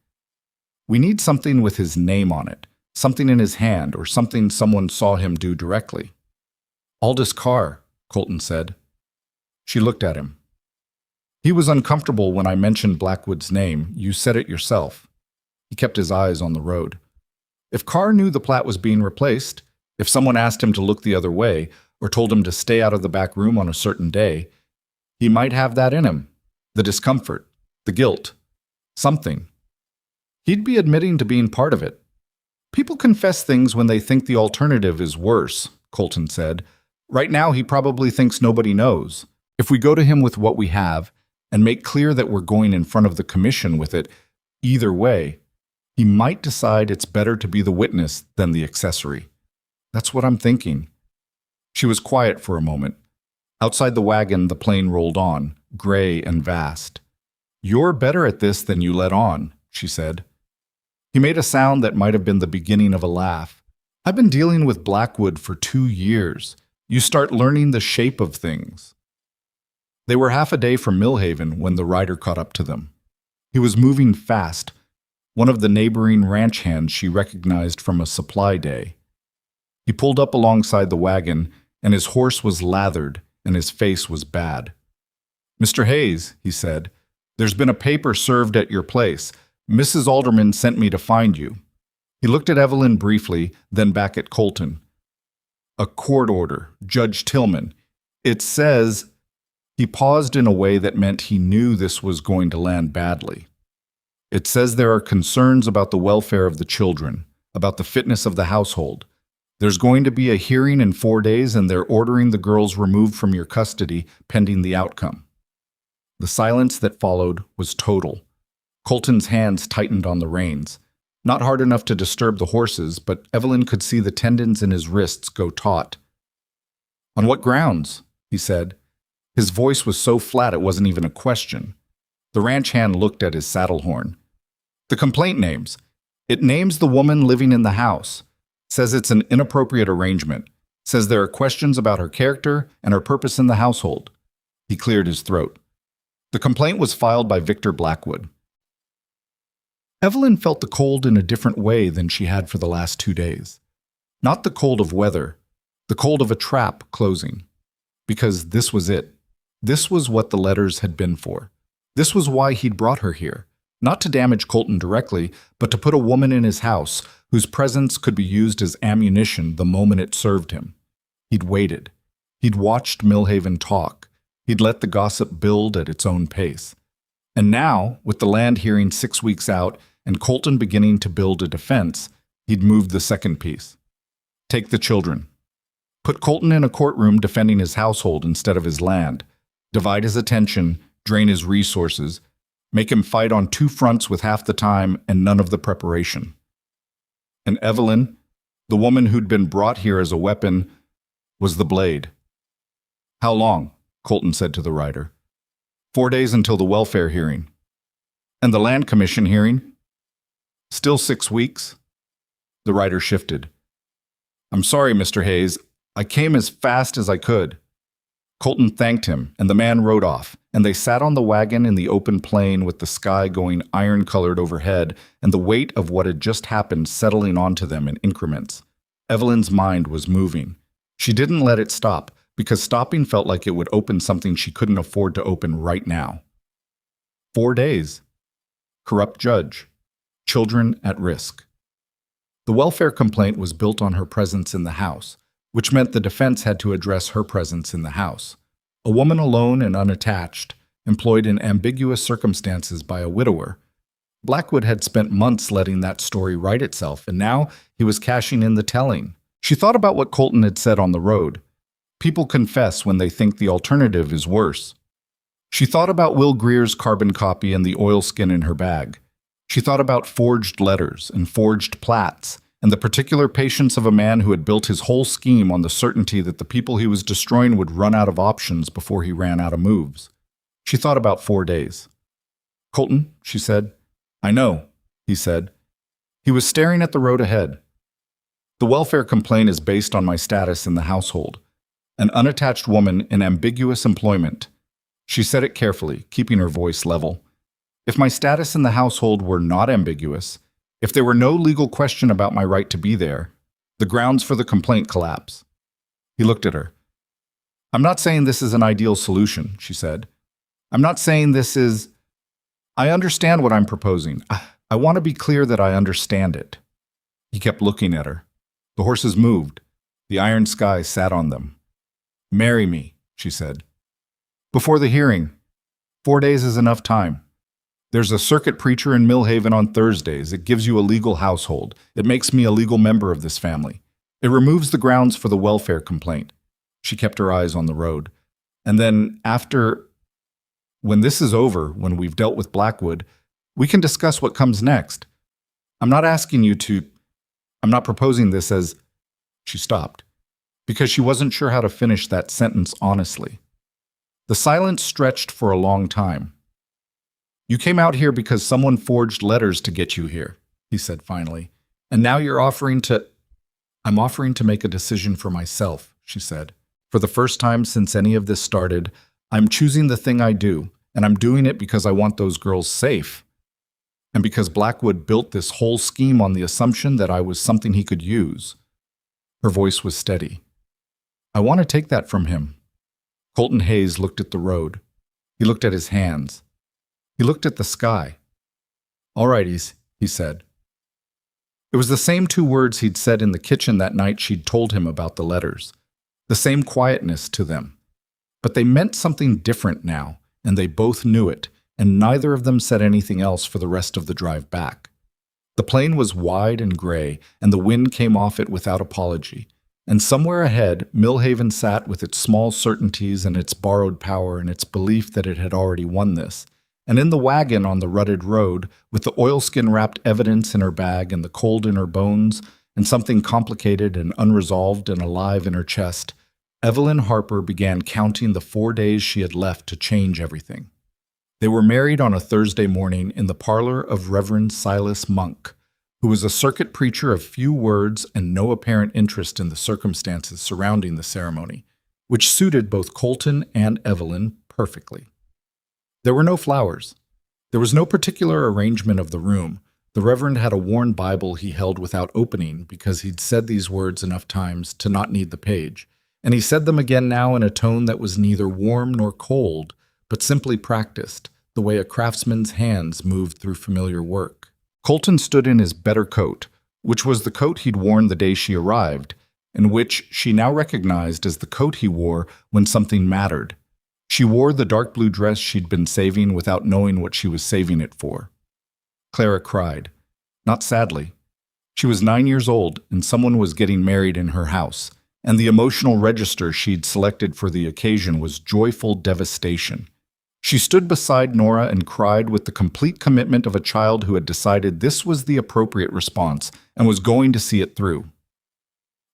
"We need something with his name on it, something in his hand, or something someone saw him do directly." "Aldous Carr," Colton said. She looked at him. "He was uncomfortable when I mentioned Blackwood's name. You said it yourself." He kept his eyes on the road. "If Carr knew the plat was being replaced, if someone asked him to look the other way, or told him to stay out of the back room on a certain day, he might have that in him. The discomfort, the guilt, something. He'd be admitting to being part of it." "People confess things when they think the alternative is worse," Colton said. "Right now he probably thinks nobody knows. If we go to him with what we have and make clear that we're going in front of the commission with it, either way, he might decide it's better to be the witness than the accessory. That's what I'm thinking." She was quiet for a moment. Outside the wagon, the plane rolled on, gray and vast. "You're better at this than you let on," she said. He made a sound that might have been the beginning of a laugh. I've been dealing with Blackwood for 2 years. You start learning the shape of things. They were half a day from Millhaven when the rider caught up to them. He was moving fast, one of the neighboring ranch hands she recognized from a supply day. He pulled up alongside the wagon, and his horse was lathered, and his face was bad. "Mr. Hayes," he said, "there's been a paper served at your place. Mrs. Alderman sent me to find you." He looked at Evelyn briefly, then back at Colton. "A court order, Judge Tillman. It says—" He paused in a way that meant he knew this was going to land badly. "It says there are concerns about the welfare of the children, about the fitness of the household. There's going to be a hearing in 4 days, and they're ordering the girls removed from your custody pending the outcome." The silence that followed was total. Colton's hands tightened on the reins. Not hard enough to disturb the horses, but Evelyn could see the tendons in his wrists go taut. "On what grounds?" he said. His voice was so flat it wasn't even a question. The ranch hand looked at his saddle horn. "The complaint names. It names the woman living in the house. Says it's an inappropriate arrangement. Says there are questions about her character and her purpose in the household." He cleared his throat. "The complaint was filed by Victor Blackwood." Evelyn felt the cold in a different way than she had for the last 2 days. Not the cold of weather, the cold of a trap closing. Because this was it. This was what the letters had been for. This was why he'd brought her here. Not to damage Colton directly, but to put a woman in his house whose presence could be used as ammunition the moment it served him. He'd waited. He'd watched Millhaven talk. He'd let the gossip build at its own pace. And now, with the land hearing 6 weeks out and Colton beginning to build a defense, he'd moved the second piece. Take the children. Put Colton in a courtroom defending his household instead of his land. Divide his attention, drain his resources, make him fight on 2 fronts with half the time and none of the preparation. And Evelyn, the woman who'd been brought here as a weapon, was the blade. "How long?" Colton said to the rider. 4 days until the welfare hearing." "And the land commission hearing?" "Still 6 weeks." The rider shifted. "I'm sorry, Mr. Hayes. I came as fast as I could." Colton thanked him, and the man rode off, and they sat on the wagon in the open plain with the sky going iron-colored overhead and the weight of what had just happened settling onto them in increments. Evelyn's mind was moving. She didn't let it stop, because stopping felt like it would open something she couldn't afford to open right now. 4 days. Corrupt judge. Children at risk. The welfare complaint was built on her presence in the house, which meant the defense had to address her presence in the house. A woman alone and unattached, employed in ambiguous circumstances by a widower. Blackwood had spent months letting that story write itself, and now he was cashing in the telling. She thought about what Colton had said on the road. People confess when they think the alternative is worse. She thought about Will Greer's carbon copy and the oilskin in her bag. She thought about forged letters and forged plats, and the particular patience of a man who had built his whole scheme on the certainty that the people he was destroying would run out of options before he ran out of moves. She thought about 4 days. "Colton," she said. "I know," he said. He was staring at the road ahead. "The welfare complaint is based on my status in the household. An unattached woman in ambiguous employment." She said it carefully, keeping her voice level. "If my status in the household were not ambiguous, if there were no legal question about my right to be there, the grounds for the complaint collapse." He looked at her. "I'm not saying this is an ideal solution," she said. "I'm not saying this is... I understand what I'm proposing. I want to be clear that I understand it." He kept looking at her. The horses moved. The iron sky sat on them. "Marry me," she said. "Before the hearing. 4 days is enough time. There's a circuit preacher in Millhaven on Thursdays. It gives you a legal household. It makes me a legal member of this family. It removes the grounds for the welfare complaint." She kept her eyes on the road. "And then when this is over, when we've dealt with Blackwood, we can discuss what comes next. I'm not proposing this as..." She stopped, because she wasn't sure how to finish that sentence honestly. The silence stretched for a long time. "You came out here because someone forged letters to get you here. he said finally. "And now you're offering to—" "I'm offering to make a decision for myself," she said. "For the first time since any of this started, I'm choosing the thing I do, and I'm doing it because I want those girls safe. And because Blackwood built this whole scheme on the assumption that I was something he could use." Her voice was steady. "I want to take that from him." Colton Hayes looked at the road. He looked at his hands. He looked at the sky. "All righties," he said. It was the same 2 words he'd said in the kitchen that night she'd told him about the letters. The same quietness to them. But they meant something different now, and they both knew it, and neither of them said anything else for the rest of the drive back. The plain was wide and gray, and the wind came off it without apology. And somewhere ahead, Millhaven sat with its small certainties and its borrowed power and its belief that it had already won this. And in the wagon on the rutted road, with the oilskin-wrapped evidence in her bag and the cold in her bones, and something complicated and unresolved and alive in her chest, Evelyn Harper began counting the 4 days she had left to change everything. They were married on a Thursday morning in the parlor of Reverend Silas Monk, who was a circuit preacher of few words and no apparent interest in the circumstances surrounding the ceremony, which suited both Colton and Evelyn perfectly. There were no flowers. There was no particular arrangement of the room. The Reverend had a worn Bible he held without opening because he'd said these words enough times to not need the page, and he said them again now in a tone that was neither warm nor cold, but simply practiced, the way a craftsman's hands moved through familiar work. Colton stood in his better coat, which was the coat he'd worn the day she arrived, and which she now recognized as the coat he wore when something mattered. She wore the dark blue dress she'd been saving without knowing what she was saving it for. Clara cried. Not sadly. She was 9 years old, and someone was getting married in her house, and the emotional register she'd selected for the occasion was joyful devastation. She stood beside Nora and cried with the complete commitment of a child who had decided this was the appropriate response and was going to see it through.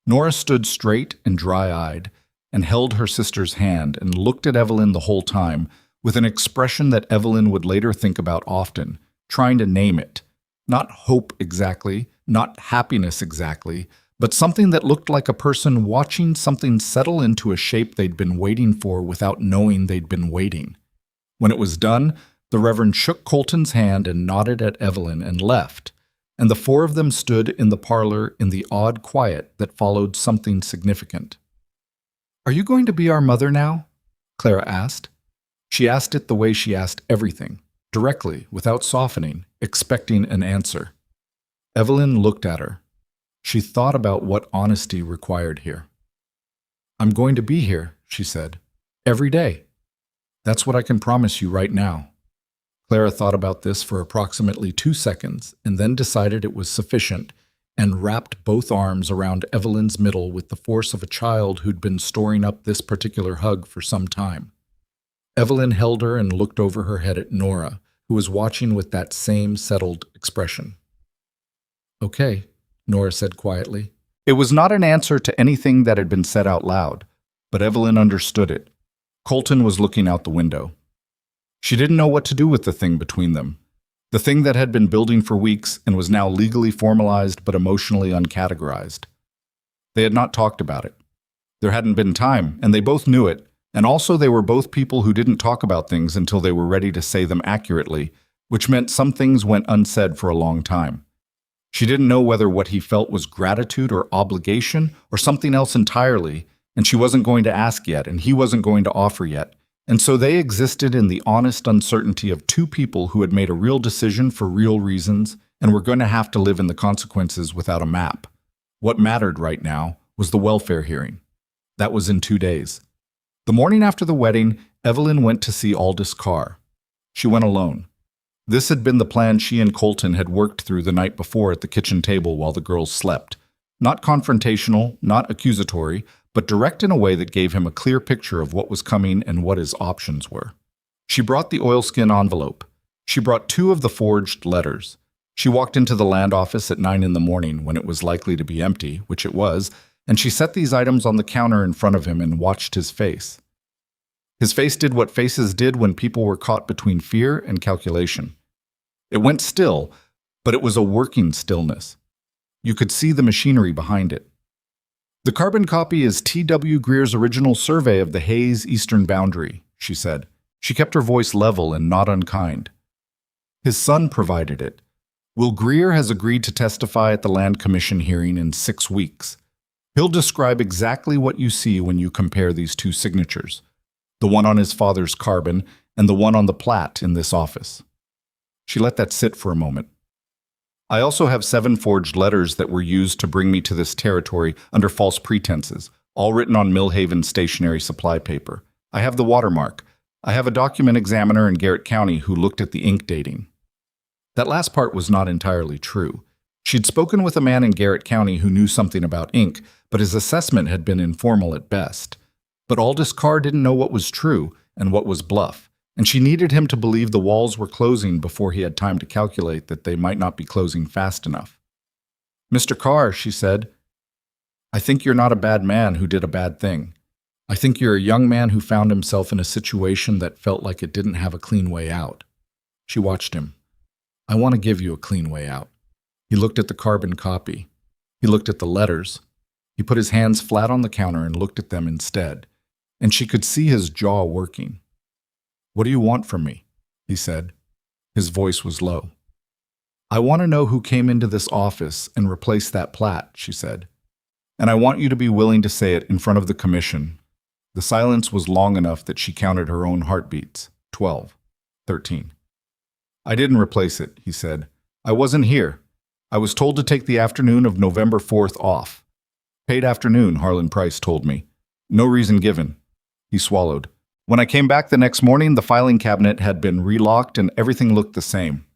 Nora stood straight and dry-eyed and held her sister's hand and looked at Evelyn the whole time with an expression that Evelyn would later think about often, trying to name it. Not hope exactly, not happiness exactly, but something that looked like a person watching something settle into a shape they'd been waiting for without knowing they'd been waiting. When it was done, the Reverend shook Colton's hand and nodded at Evelyn and left, and the 4 of them stood in the parlor in the odd quiet that followed something significant. "Are you going to be our mother now?" Clara asked. She asked it the way she asked everything, directly, without softening, expecting an answer. Evelyn looked at her. She thought about what honesty required here. "I'm going to be here," she said, "every day. That's what I can promise you right now." Clara thought about this for approximately 2 seconds and then decided it was sufficient and wrapped both arms around Evelyn's middle with the force of a child who'd been storing up this particular hug for some time. Evelyn held her and looked over her head at Nora, who was watching with that same settled expression. "Okay," Nora said quietly. It was not an answer to anything that had been said out loud, but Evelyn understood it. Colton was looking out the window. She didn't know what to do with the thing between them, the thing that had been building for weeks and was now legally formalized but emotionally uncategorized. They had not talked about it. There hadn't been time, and they both knew it, and also they were both people who didn't talk about things until they were ready to say them accurately, which meant some things went unsaid for a long time. She didn't know whether what he felt was gratitude or obligation or something else entirely, and she wasn't going to ask yet, and he wasn't going to offer yet. And so they existed in the honest uncertainty of 2 people who had made a real decision for real reasons and were going to have to live in the consequences without a map. What mattered right now was the welfare hearing. That was in 2 days. The morning after the wedding, Evelyn went to see Aldous Carr. She went alone. This had been the plan she and Colton had worked through the night before at the kitchen table while the girls slept. Not confrontational, not accusatory, but direct in a way that gave him a clear picture of what was coming and what his options were. She brought the oilskin envelope. She brought 2 of the forged letters. She walked into the land office at 9 in the morning when it was likely to be empty, which it was, and she set these items on the counter in front of him and watched his face. His face did what faces did when people were caught between fear and calculation. It went still, but it was a working stillness. You could see the machinery behind it. The carbon copy is T.W. Greer's original survey of the Hayes eastern boundary, she said. She kept her voice level and not unkind. His son provided it. Will Greer has agreed to testify at the Land Commission hearing in 6 weeks. He'll describe exactly what you see when you compare these two signatures, the one on his father's carbon and the one on the plat in this office. She let that sit for a moment. I also have 7 forged letters that were used to bring me to this territory under false pretenses, all written on Millhaven stationery supply paper. I have the watermark. I have a document examiner in Garrett County who looked at the ink dating. That last part was not entirely true. She'd spoken with a man in Garrett County who knew something about ink, but his assessment had been informal at best. But Aldous Carr didn't know what was true and what was bluff, and she needed him to believe the walls were closing before he had time to calculate that they might not be closing fast enough. "Mr. Carr," she said, "I think you're not a bad man who did a bad thing. I think you're a young man who found himself in a situation that felt like it didn't have a clean way out." She watched him. "I want to give you a clean way out." He looked at the carbon copy. He looked at the letters. He put his hands flat on the counter and looked at them instead, and she could see his jaw working. "What do you want from me?" he said. His voice was low. "I want to know who came into this office and replaced that plat," she said. "And I want you to be willing to say it in front of the commission." The silence was long enough that she counted her own heartbeats. 12, 13. "I didn't replace it," he said. "I wasn't here. I was told to take the afternoon of November 4th off. Paid afternoon, Harlan Price told me. No reason given." He swallowed. "When I came back the next morning, the filing cabinet had been relocked and everything looked the same.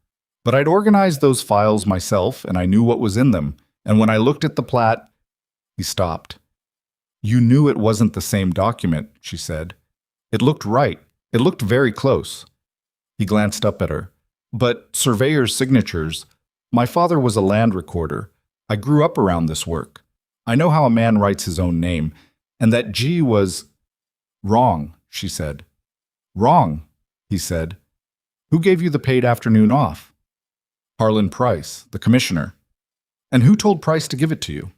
But I'd organized those files myself and I knew what was in them, and when I looked at the plat..." He stopped. "You knew it wasn't the same document," she said. "It looked right. It looked very close." He glanced up at her. "But surveyor's signatures... My father was a land recorder. I grew up around this work. I know how a man writes his own name, and that G was..." "Wrong," she said. "Wrong," he said. "Who gave you the paid afternoon off?" "Harlan Price, the commissioner." "And who told Price to give it to you?"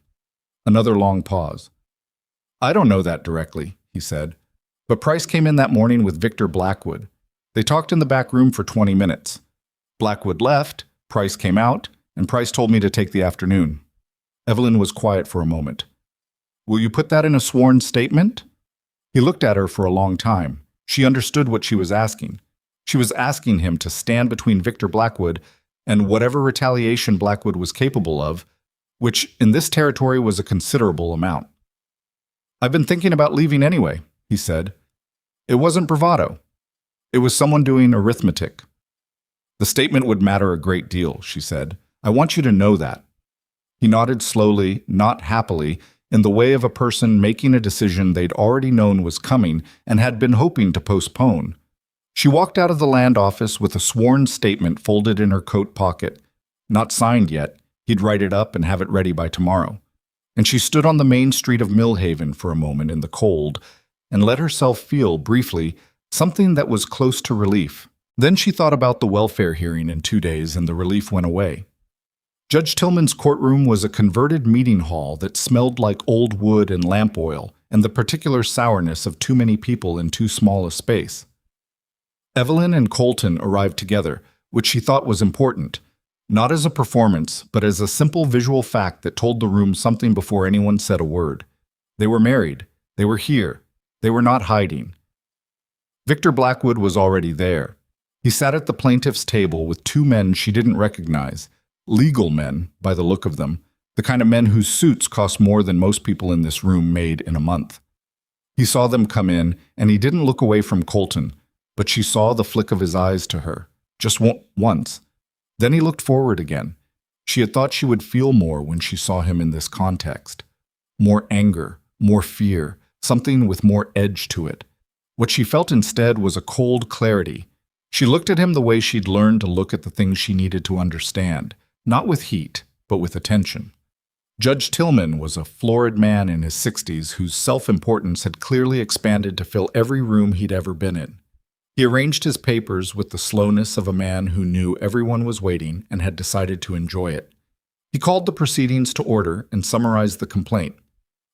Another long pause. "I don't know that directly," he said. "But Price came in that morning with Victor Blackwood. They talked in the back room for 20 minutes. Blackwood left, Price came out, and Price told me to take the afternoon." Evelyn was quiet for a moment. "Will you put that in a sworn statement?" He looked at her for a long time. She understood what she was asking. She was asking him to stand between Victor Blackwood and whatever retaliation Blackwood was capable of, which in this territory was a considerable amount. "I've been thinking about leaving anyway," he said. "It wasn't bravado. It was someone doing arithmetic." "The statement would matter a great deal," she said. "I want you to know that." He nodded slowly, not happily, in the way of a person making a decision they'd already known was coming and had been hoping to postpone. She walked out of the land office with a sworn statement folded in her coat pocket. Not signed yet. He'd write it up and have it ready by tomorrow. And she stood on the main street of Millhaven for a moment in the cold and let herself feel, briefly, something that was close to relief. Then she thought about the welfare hearing in 2 days, and the relief went away. Judge Tillman's courtroom was a converted meeting hall that smelled like old wood and lamp oil and the particular sourness of too many people in too small a space. Evelyn and Colton arrived together, which she thought was important, not as a performance, but as a simple visual fact that told the room something before anyone said a word. They were married. They were here. They were not hiding. Victor Blackwood was already there. He sat at the plaintiff's table with 2 men she didn't recognize, legal men by the look of them, the kind of men whose suits cost more than most people in this room made in a month. He saw them come in, and he didn't look away from Colton, but she saw the flick of his eyes to her, just once. Then he looked forward again. She had thought she would feel more when she saw him in this context. More anger, more fear, something with more edge to it. What she felt instead was a cold clarity. She looked at him the way she'd learned to look at the things she needed to understand, not with heat, but with attention. Judge Tillman was a florid man in his 60s whose self-importance had clearly expanded to fill every room he'd ever been in. He arranged his papers with the slowness of a man who knew everyone was waiting and had decided to enjoy it. He called the proceedings to order and summarized the complaint.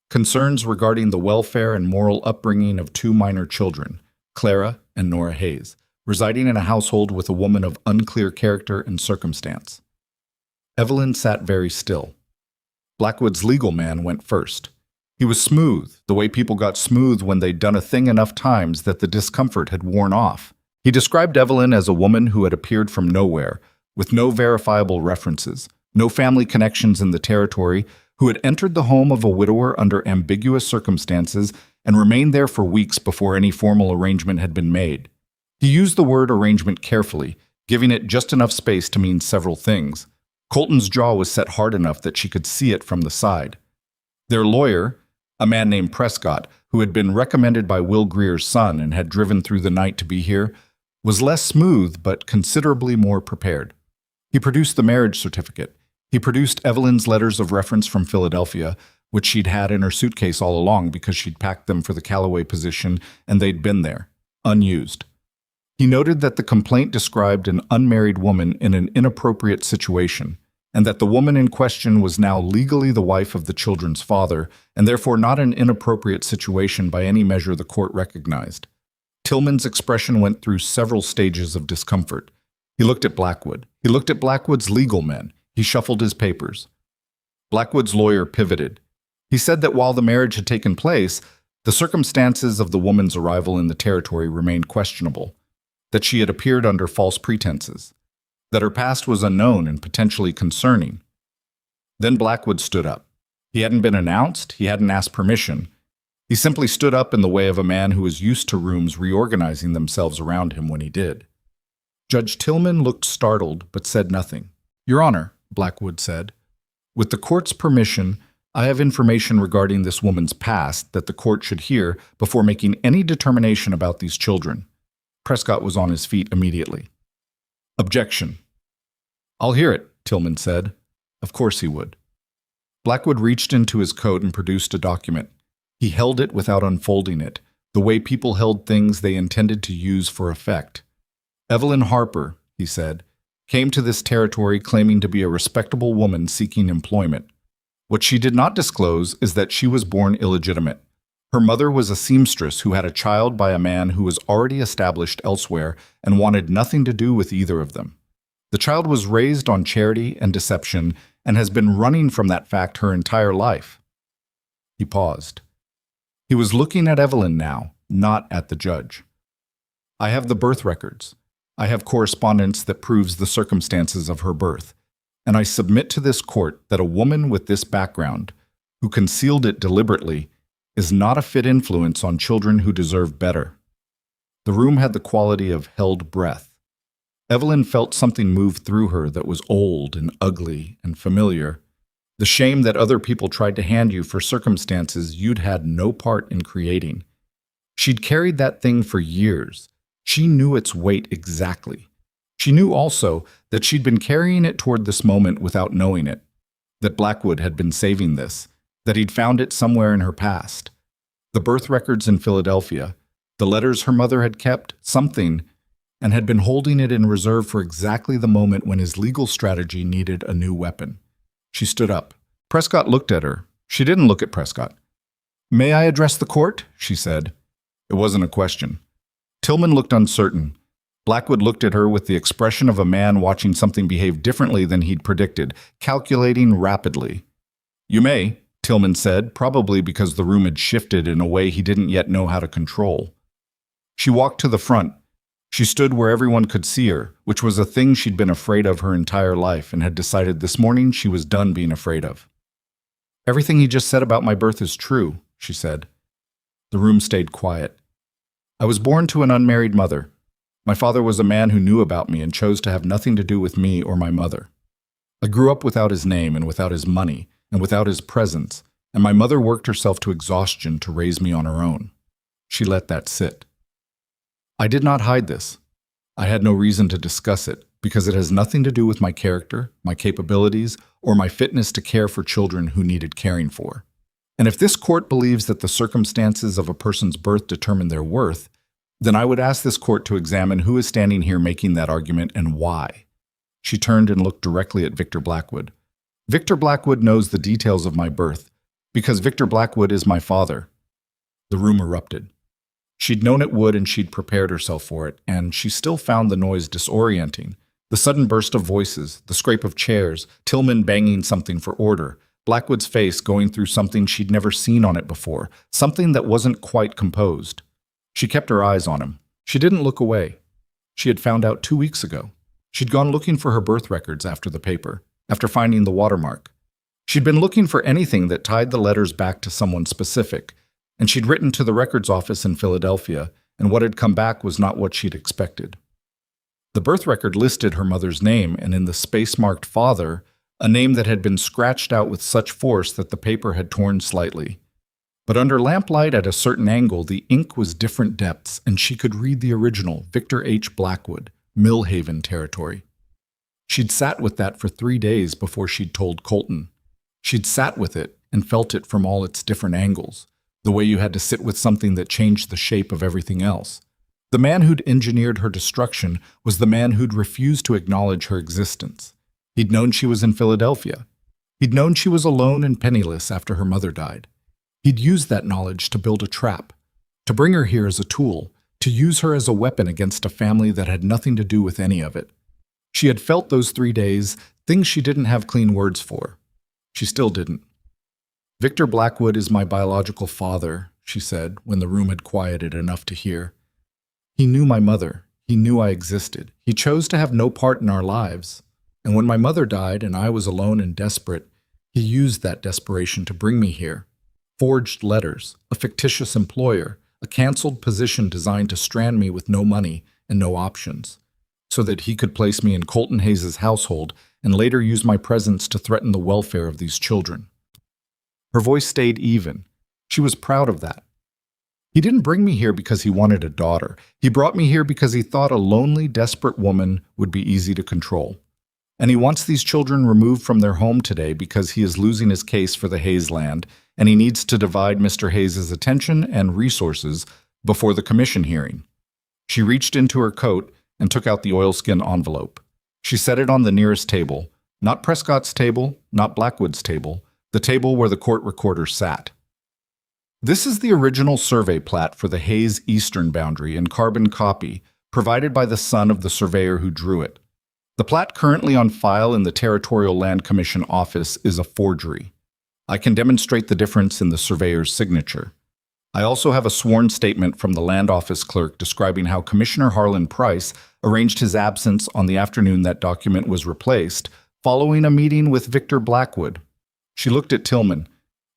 Concerns regarding the welfare and moral upbringing of two minor children, Clara and Nora Hayes, residing in a household with a woman of unclear character and circumstance. Evelyn sat very still. Blackwood's legal man went first. He was smooth, the way people got smooth when they'd done a thing enough times that the discomfort had worn off. He described Evelyn as a woman who had appeared from nowhere, with no verifiable references, no family connections in the territory, who had entered the home of a widower under ambiguous circumstances and remained there for weeks before any formal arrangement had been made. He used the word arrangement carefully, giving it just enough space to mean several things. Colton's jaw was set hard enough that she could see it from the side. Their lawyer, a man named Prescott, who had been recommended by Will Greer's son and had driven through the night to be here, was less smooth but considerably more prepared. He produced the marriage certificate. He produced Evelyn's letters of reference from Philadelphia, which she'd had in her suitcase all along because she'd packed them for the Callaway position and they'd been there, unused. He noted that the complaint described an unmarried woman in an inappropriate situation, and that the woman in question was now legally the wife of the children's father, and therefore not an inappropriate situation by any measure the court recognized. Tillman's expression went through several stages of discomfort. He looked at Blackwood. He looked at Blackwood's legal men. He shuffled his papers. Blackwood's lawyer pivoted. He said that while the marriage had taken place, the circumstances of the woman's arrival in the territory remained questionable, that she had appeared under false pretenses, that her past was unknown and potentially concerning. Then Blackwood stood up. He hadn't been announced, he hadn't asked permission. He simply stood up in the way of a man who was used to rooms reorganizing themselves around him when he did. Judge Tillman looked startled but said nothing. "Your Honor," Blackwood said, "with the court's permission, I have information regarding this woman's past that the court should hear before making any determination about these children." Prescott was on his feet immediately. "Objection." "I'll hear it," Tillman said. Of course he would. Blackwood reached into his coat and produced a document. He held it without unfolding it, the way people held things they intended to use for effect. "Evelyn Harper," he said, "came to this territory claiming to be a respectable woman seeking employment. What she did not disclose is that she was born illegitimate. Her mother was a seamstress who had a child by a man who was already established elsewhere and wanted nothing to do with either of them. The child was raised on charity and deception and has been running from that fact her entire life." He paused. He was looking at Evelyn now, not at the judge. "I have the birth records. I have correspondence that proves the circumstances of her birth, and I submit to this court that a woman with this background, who concealed it deliberately, is not a fit influence on children who deserve better." The room had the quality of held breath. Evelyn felt something move through her that was old and ugly and familiar. The shame that other people tried to hand you for circumstances you'd had no part in creating. She'd carried that thing for years. She knew its weight exactly. She knew also that she'd been carrying it toward this moment without knowing it, that Blackwood had been saving this, that he'd found it somewhere in her past. The birth records in Philadelphia, the letters her mother had kept, something, and had been holding it in reserve for exactly the moment when his legal strategy needed a new weapon. She stood up. Prescott looked at her. She didn't look at Prescott. "May I address the court?" she said. It wasn't a question. Tillman looked uncertain. Blackwood looked at her with the expression of a man watching something behave differently than he'd predicted, calculating rapidly. "You may," Tillman said, probably because the room had shifted in a way he didn't yet know how to control. She walked to the front. She stood where everyone could see her, which was a thing she'd been afraid of her entire life and had decided this morning she was done being afraid of. "Everything he just said about my birth is true," she said. The room stayed quiet. "I was born to an unmarried mother. My father was a man who knew about me and chose to have nothing to do with me or my mother. I grew up without his name and without his money and without his presence, and my mother worked herself to exhaustion to raise me on her own." She let that sit. "I did not hide this. I had no reason to discuss it, because it has nothing to do with my character, my capabilities, or my fitness to care for children who needed caring for. And if this court believes that the circumstances of a person's birth determine their worth, Then I would ask this court to examine who is standing here making that argument and why. She turned and looked directly at Victor Blackwood. Victor Blackwood knows the details of my birth, because Victor Blackwood is my father. The room erupted. She'd known it would, and she'd prepared herself for it, and she still found the noise disorienting. The sudden burst of voices, the scrape of chairs, Tillman banging something for order, Blackwood's face going through something she'd never seen on it before, something that wasn't quite composed. She kept her eyes on him. She didn't look away. She had found out 2 weeks ago. She'd gone looking for her birth records after the paper, after finding the watermark. She'd been looking for anything that tied the letters back to someone specific, and she'd written to the records office in Philadelphia, and what had come back was not what she'd expected. The birth record listed her mother's name, and in the space marked father, a name that had been scratched out with such force that the paper had torn slightly. But under lamplight at a certain angle, the ink was different depths, and she could read the original, Victor H. Blackwood, Millhaven territory. She'd sat with that for 3 days before she'd told Colton. She'd sat with it and felt it from all its different angles, the way you had to sit with something that changed the shape of everything else. The man who'd engineered her destruction was the man who'd refused to acknowledge her existence. He'd known she was in Philadelphia. He'd known she was alone and penniless after her mother died. He'd used that knowledge to build a trap, to bring her here as a tool, to use her as a weapon against a family that had nothing to do with any of it. She had felt those 3 days, things she didn't have clean words for. She still didn't. Victor Blackwood is my biological father, she said, when the room had quieted enough to hear. He knew my mother. He knew I existed. He chose to have no part in our lives. And when my mother died and I was alone and desperate, he used that desperation to bring me here. Forged letters, a fictitious employer, a canceled position designed to strand me with no money and no options, so that he could place me in Colton Hayes' household and later use my presence to threaten the welfare of these children. Her voice stayed even. She was proud of that. He didn't bring me here because he wanted a daughter. He brought me here because he thought a lonely, desperate woman would be easy to control. And he wants these children removed from their home today because he is losing his case for the Hayes land, and he needs to divide Mr. Hayes' attention and resources before the commission hearing. She reached into her coat and took out the oilskin envelope. She set it on the nearest table, not Prescott's table, not Blackwood's table, the table where the court recorder sat. This is the original survey plat for the Hayes eastern boundary in carbon copy, provided by the son of the surveyor who drew it. The plat currently on file in the Territorial Land Commission office is a forgery. I can demonstrate the difference in the surveyor's signature. I also have a sworn statement from the land office clerk describing how Commissioner Harlan Price arranged his absence on the afternoon that document was replaced, following a meeting with Victor Blackwood. She looked at Tillman.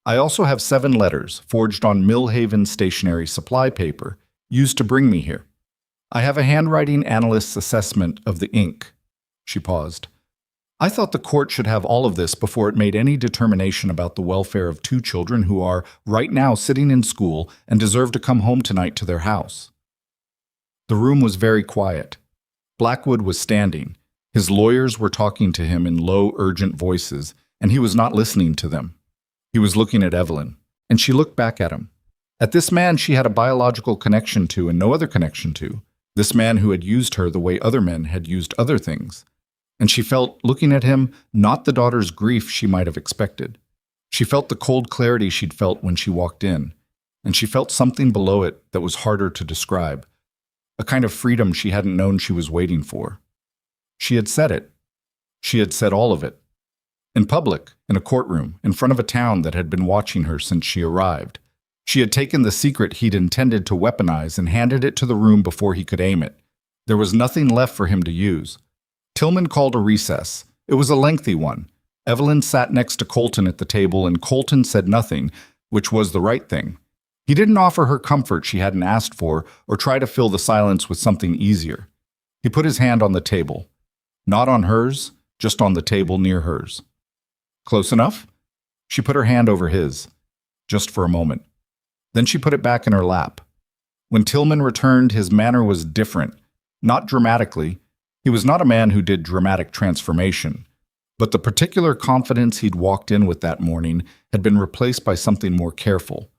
I also have 7 letters, forged on Millhaven stationery supply paper, used to bring me here. I have a handwriting analyst's assessment of the ink. She paused. I thought the court should have all of this before it made any determination about the welfare of 2 children who are right now sitting in school and deserve to come home tonight to their house. The room was very quiet. Blackwood was standing. His lawyers were talking to him in low, urgent voices, and he was not listening to them. He was looking at Evelyn, and she looked back at him. At this man she had a biological connection to and no other connection to, this man who had used her the way other men had used other things. And she felt, looking at him, not the daughter's grief she might have expected. She felt the cold clarity she'd felt when she walked in, and she felt something below it that was harder to describe, a kind of freedom she hadn't known she was waiting for. She had said it. She had said all of it. In public, in a courtroom, in front of a town that had been watching her since she arrived. She had taken the secret he'd intended to weaponize and handed it to the room before he could aim it. There was nothing left for him to use. Tillman called a recess. It was a lengthy one. Evelyn sat next to Colton at the table, and Colton said nothing, which was the right thing. He didn't offer her comfort she hadn't asked for or try to fill the silence with something easier. He put his hand on the table. Not on hers, just on the table near hers. Close enough? She put her hand over his, just for a moment. Then she put it back in her lap. When Tillman returned, his manner was different, not dramatically. He was not a man who did dramatic transformation, but the particular confidence he'd walked in with that morning had been replaced by something more careful.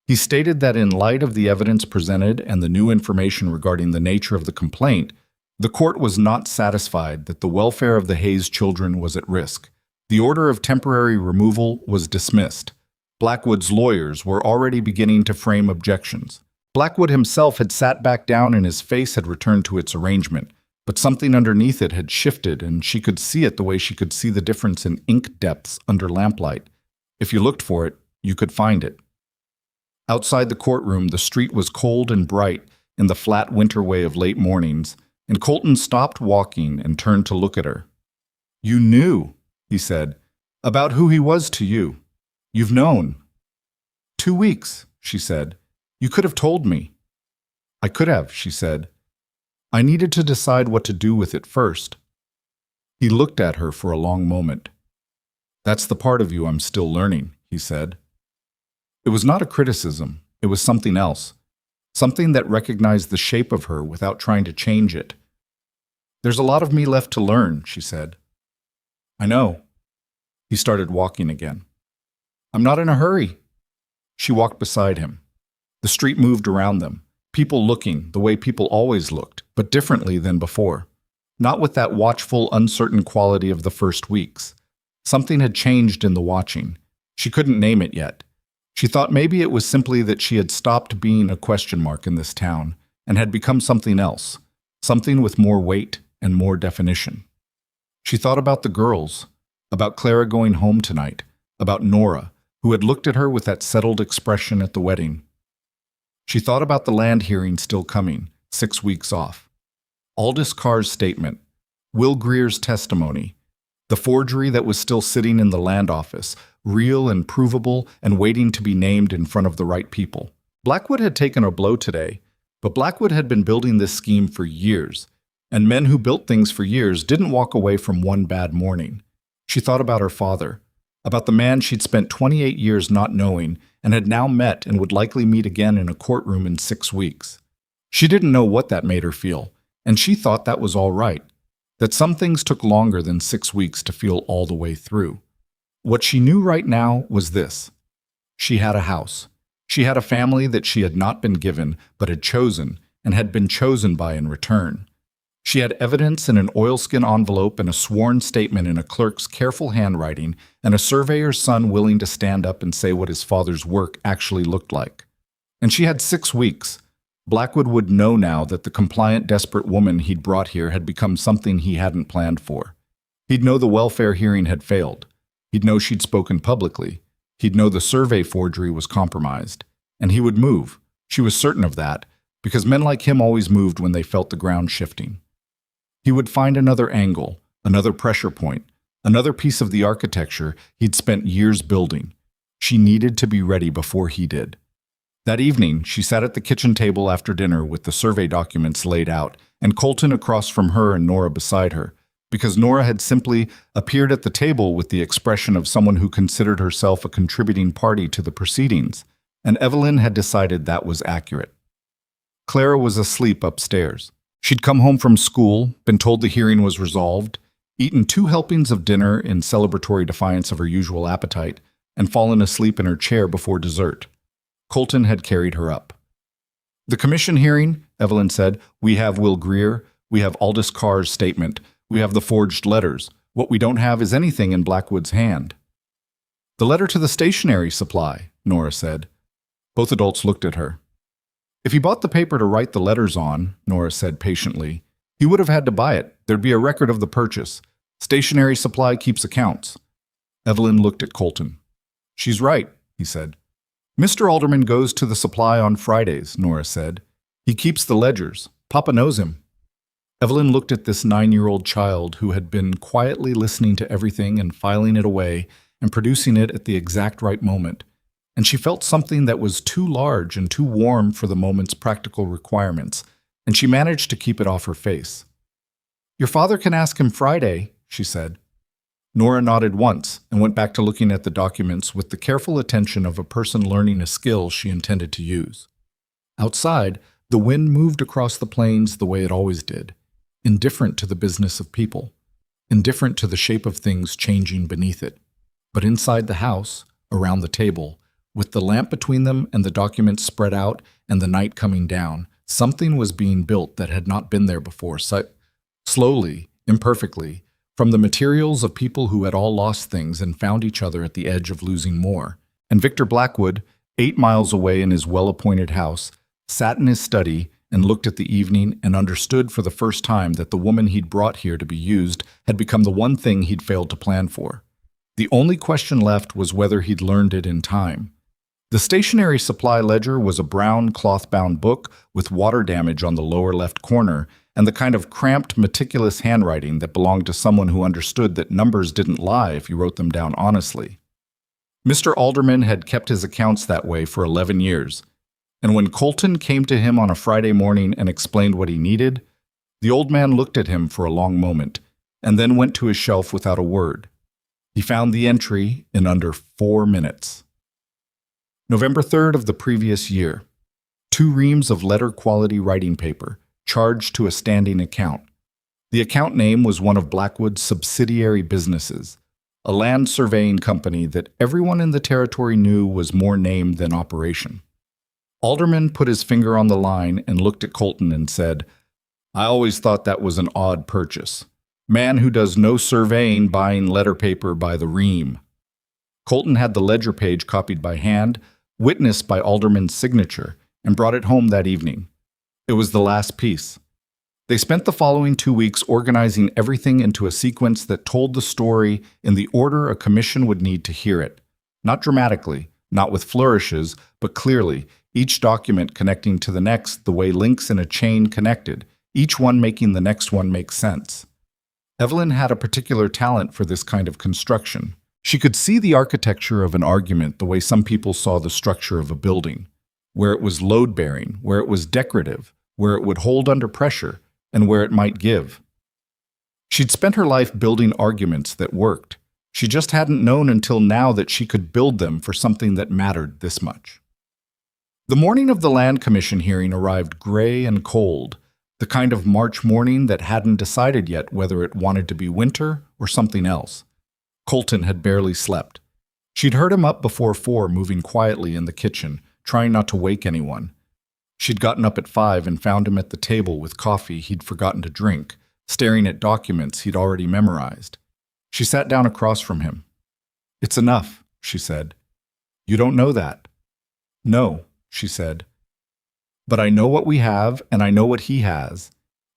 He stated that in light of the evidence presented and the new information regarding the nature of the complaint, the court was not satisfied that the welfare of the Hayes children was at risk. The order of temporary removal was dismissed. Blackwood's lawyers were already beginning to frame objections. Blackwood himself had sat back down and his face had returned to its arrangement, but something underneath it had shifted and she could see it the way she could see the difference in ink depths under lamplight. If you looked for it, you could find it. Outside the courtroom, the street was cold and bright in the flat winter way of late mornings, and Colton stopped walking and turned to look at her. "You knew," he said, "about who he was to you. You've known." "2 weeks," she said. "You could have told me." "I could have," she said. "I needed to decide what to do with it first." He looked at her for a long moment. "That's the part of you I'm still learning," he said. It was not a criticism, it was something else, something that recognized the shape of her without trying to change it. "There's a lot of me left to learn," she said. "I know." He started walking again. "I'm not in a hurry." She walked beside him. The street moved around them, people looking the way people always looked, but differently than before. Not with that watchful, uncertain quality of the first weeks. Something had changed in the watching. She couldn't name it yet. She thought maybe it was simply that she had stopped being a question mark in this town and had become something else, something with more weight and more definition. She thought about the girls, about Clara going home tonight, about Nora, who had looked at her with that settled expression at the wedding. She thought about the land hearing still coming, 6 weeks off. Aldous Carr's statement, Will Greer's testimony, the forgery that was still sitting in the land office, real and provable and waiting to be named in front of the right people. Blackwood had taken a blow today, but Blackwood had been building this scheme for years, and men who built things for years didn't walk away from one bad morning. She thought about her father, about the man she'd spent 28 years not knowing and had now met and would likely meet again in a courtroom in 6 weeks. She didn't know what that made her feel, and she thought that was all right, that some things took longer than 6 weeks to feel all the way through. What she knew right now was this. She had a house. She had a family that she had not been given, but had chosen, and had been chosen by in return. She had evidence in an oilskin envelope and a sworn statement in a clerk's careful handwriting, and a surveyor's son willing to stand up and say what his father's work actually looked like. And she had 6 weeks. Blackwood would know now that the compliant, desperate woman he'd brought here had become something he hadn't planned for. He'd know the welfare hearing had failed. He'd know she'd spoken publicly. He'd know the survey forgery was compromised. And he would move. She was certain of that, because men like him always moved when they felt the ground shifting. He would find another angle, another pressure point, another piece of the architecture he'd spent years building. She needed to be ready before he did. That evening, she sat at the kitchen table after dinner with the survey documents laid out, and Colton across from her and Nora beside her, because Nora had simply appeared at the table with the expression of someone who considered herself a contributing party to the proceedings, and Evelyn had decided that was accurate. Clara was asleep upstairs. She'd come home from school, been told the hearing was resolved, eaten 2 helpings of dinner in celebratory defiance of her usual appetite, and fallen asleep in her chair before dessert. Colton had carried her up. "The commission hearing," Evelyn said, "we have Will Greer, we have Aldous Carr's statement, we have the forged letters. What we don't have is anything in Blackwood's hand." "The letter to the stationery supply," Nora said. Both adults looked at her. "If he bought the paper to write the letters on," Nora said patiently, "he would have had to buy it. There'd be a record of the purchase. Stationery supply keeps accounts." Evelyn looked at Colton. "She's right," he said. "Mr. Alderman goes to the supply on Fridays," Nora said. "He keeps the ledgers. Papa knows him." Evelyn looked at this 9-year-old child who had been quietly listening to everything and filing it away and producing it at the exact right moment, and she felt something that was too large and too warm for the moment's practical requirements, and she managed to keep it off her face. "Your father can ask him Friday," she said. Nora nodded once and went back to looking at the documents with the careful attention of a person learning a skill she intended to use. Outside, the wind moved across the plains the way it always did, indifferent to the business of people, indifferent to the shape of things changing beneath it. But inside the house, around the table, With the lamp between them and the documents spread out and the night coming down, something was being built that had not been there before. Slowly, imperfectly, from the materials of people who had all lost things and found each other at the edge of losing more. And Victor Blackwood, 8 miles away in his well-appointed house, sat in his study and looked at the evening and understood for the first time that the woman he'd brought here to be used had become the one thing he'd failed to plan for. The only question left was whether he'd learned it in time. The stationery supply ledger was a brown cloth-bound book with water damage on the lower left corner and the kind of cramped, meticulous handwriting that belonged to someone who understood that numbers didn't lie if you wrote them down honestly. Mr. Alderman had kept his accounts that way for 11 years, and when Colton came to him on a Friday morning and explained what he needed, the old man looked at him for a long moment and then went to his shelf without a word. He found the entry in under 4 minutes. November 3rd of the previous year. 2 reams of letter-quality writing paper, charged to a standing account. The account name was one of Blackwood's subsidiary businesses, a land surveying company that everyone in the territory knew was more name than operation. Alderman put his finger on the line and looked at Colton and said, "I always thought that was an odd purchase. Man who does no surveying buying letter paper by the ream." Colton had the ledger page copied by hand, witnessed by Alderman's signature, and brought it home that evening. It was the last piece. They spent the following 2 weeks organizing everything into a sequence that told the story in the order a commission would need to hear it. Not dramatically, not with flourishes, but clearly, each document connecting to the next the way links in a chain connected, each one making the next one make sense. Evelyn had a particular talent for this kind of construction. She could see the architecture of an argument the way some people saw the structure of a building, where it was load-bearing, where it was decorative, where it would hold under pressure, and where it might give. She'd spent her life building arguments that worked. She just hadn't known until now that she could build them for something that mattered this much. The morning of the Land Commission hearing arrived gray and cold, the kind of March morning that hadn't decided yet whether it wanted to be winter or something else. Colton had barely slept. She'd heard him up before 4 moving quietly in the kitchen, trying not to wake anyone. She'd gotten up at 5 and found him at the table with coffee he'd forgotten to drink, staring at documents he'd already memorized. She sat down across from him. "It's enough," she said. "You don't know that." "No," she said. "But I know what we have, and I know what he has.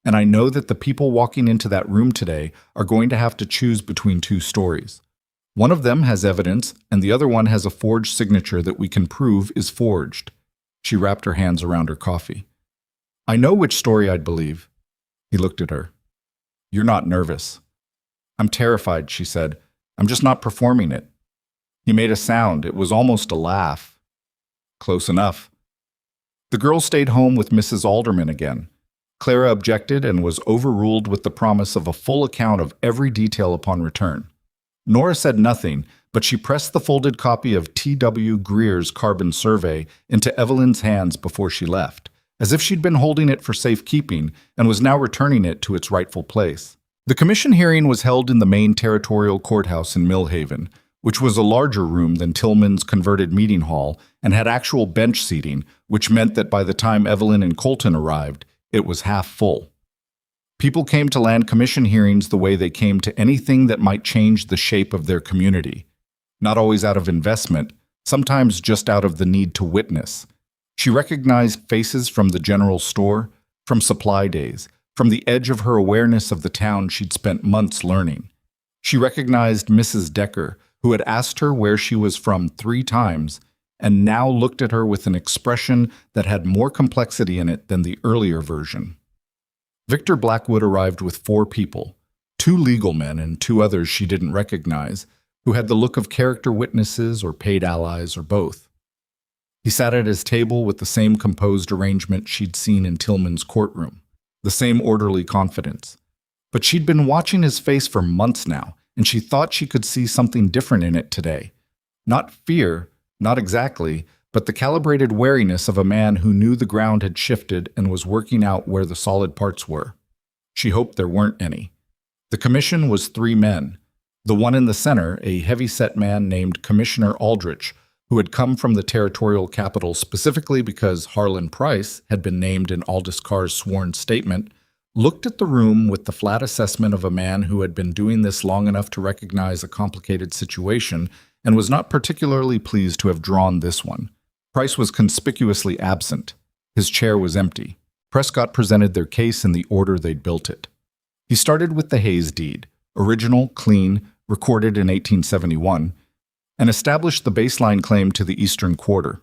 And I know that the people walking into that room today are going to have to choose between 2 stories. One of them has evidence, and the other one has a forged signature that we can prove is forged." She wrapped her hands around her coffee. "I know which story I'd believe." He looked at her. "You're not nervous." "I'm terrified," she said. "I'm just not performing it." He made a sound. It was almost a laugh. "Close enough." The girl stayed home with Mrs. Alderman again. Clara objected and was overruled with the promise of a full account of every detail upon return. Nora said nothing, but she pressed the folded copy of T.W. Greer's carbon survey into Evelyn's hands before she left, as if she'd been holding it for safekeeping and was now returning it to its rightful place. The commission hearing was held in the main territorial courthouse in Millhaven, which was a larger room than Tillman's converted meeting hall and had actual bench seating, which meant that by the time Evelyn and Colton arrived, it was half full. People came to land commission hearings the way they came to anything that might change the shape of their community. Not always out of investment, sometimes just out of the need to witness. She recognized faces from the general store, from supply days, from the edge of her awareness of the town she'd spent months learning. She recognized Mrs. Decker, who had asked her where she was from 3 times, and now looked at her with an expression that had more complexity in it than the earlier version. Victor Blackwood arrived with 4 people, 2 legal men and 2 others she didn't recognize, who had the look of character witnesses or paid allies or both. He sat at his table with the same composed arrangement she'd seen in Tillman's courtroom, the same orderly confidence. But she'd been watching his face for months now, and she thought she could see something different in it today. Not fear, not exactly, but the calibrated wariness of a man who knew the ground had shifted and was working out where the solid parts were. She hoped there weren't any. The commission was 3 men. The one in the center, a heavy-set man named Commissioner Aldrich, who had come from the territorial capital specifically because Harlan Price had been named in Aldous Carr's sworn statement, looked at the room with the flat assessment of a man who had been doing this long enough to recognize a complicated situation and was not particularly pleased to have drawn this one. Price was conspicuously absent. His chair was empty. Prescott presented their case in the order they'd built it. He started with the Hayes deed, original, clean, recorded in 1871, and established the baseline claim to the Eastern Quarter.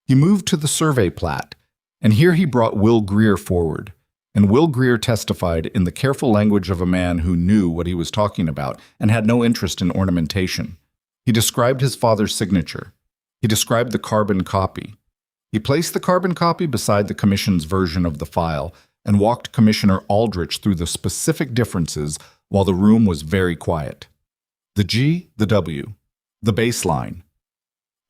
He moved to the survey plat, and here he brought Will Greer forward, and Will Greer testified in the careful language of a man who knew what he was talking about and had no interest in ornamentation. He described his father's signature. He described the carbon copy. He placed the carbon copy beside the Commission's version of the file and walked Commissioner Aldrich through the specific differences while the room was very quiet. The G, the W, the baseline.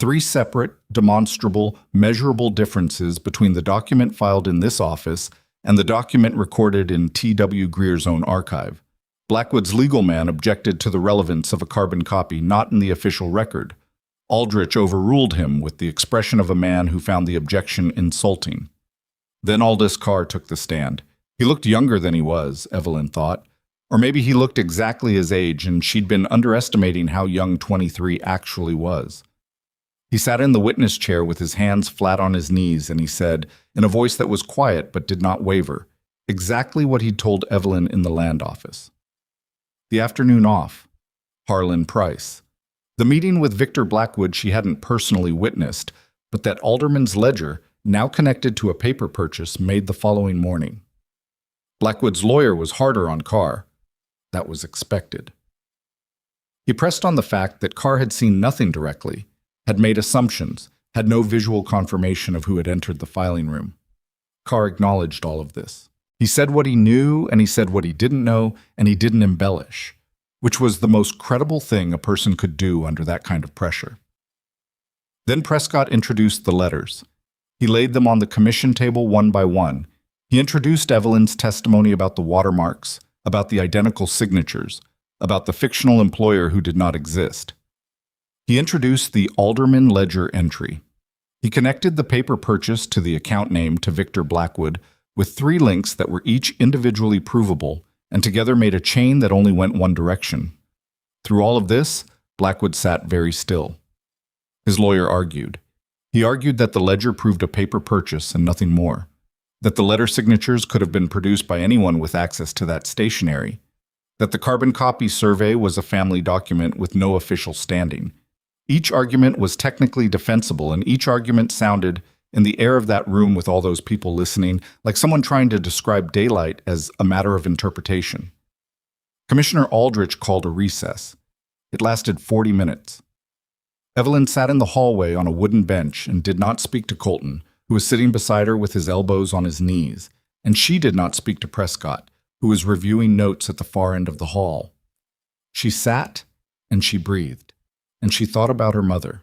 3 separate, demonstrable, measurable differences between the document filed in this office and the document recorded in T.W. Greer's own archive. Blackwood's legal man objected to the relevance of a carbon copy not in the official record. Aldrich overruled him with the expression of a man who found the objection insulting. Then Aldous Carr took the stand. He looked younger than he was, Evelyn thought. Or maybe he looked exactly his age and she'd been underestimating how young 23 actually was. He sat in the witness chair with his hands flat on his knees and he said, in a voice that was quiet but did not waver, exactly what he'd told Evelyn in the land office. The afternoon off. Harlan Price. The meeting with Victor Blackwood she hadn't personally witnessed, but that alderman's ledger, now connected to a paper purchase, made the following morning. Blackwood's lawyer was harder on Carr. That was expected. He pressed on the fact that Carr had seen nothing directly, had made assumptions, had no visual confirmation of who had entered the filing room. Carr acknowledged all of this. He said what he knew, and he said what he didn't know, and he didn't embellish, which was the most credible thing a person could do under that kind of pressure. Then Prescott introduced the letters. He laid them on the commission table one by one. He introduced Evelyn's testimony about the watermarks, about the identical signatures, about the fictional employer who did not exist. He introduced the alderman ledger entry. He connected the paper purchase to the account name to Victor Blackwood with 3 links that were each individually provable and together made a chain that only went one direction. Through all of this, Blackwood sat very still. His lawyer argued. He argued that the ledger proved a paper purchase and nothing more, that the letter signatures could have been produced by anyone with access to that stationery, that the carbon copy survey was a family document with no official standing. Each argument was technically defensible, and each argument sounded, in the air of that room with all those people listening, like someone trying to describe daylight as a matter of interpretation. Commissioner Aldrich called a recess. It lasted 40 minutes. Evelyn sat in the hallway on a wooden bench and did not speak to Colton, who was sitting beside her with his elbows on his knees, and she did not speak to Prescott, who was reviewing notes at the far end of the hall. She sat, and she breathed, and she thought about her mother.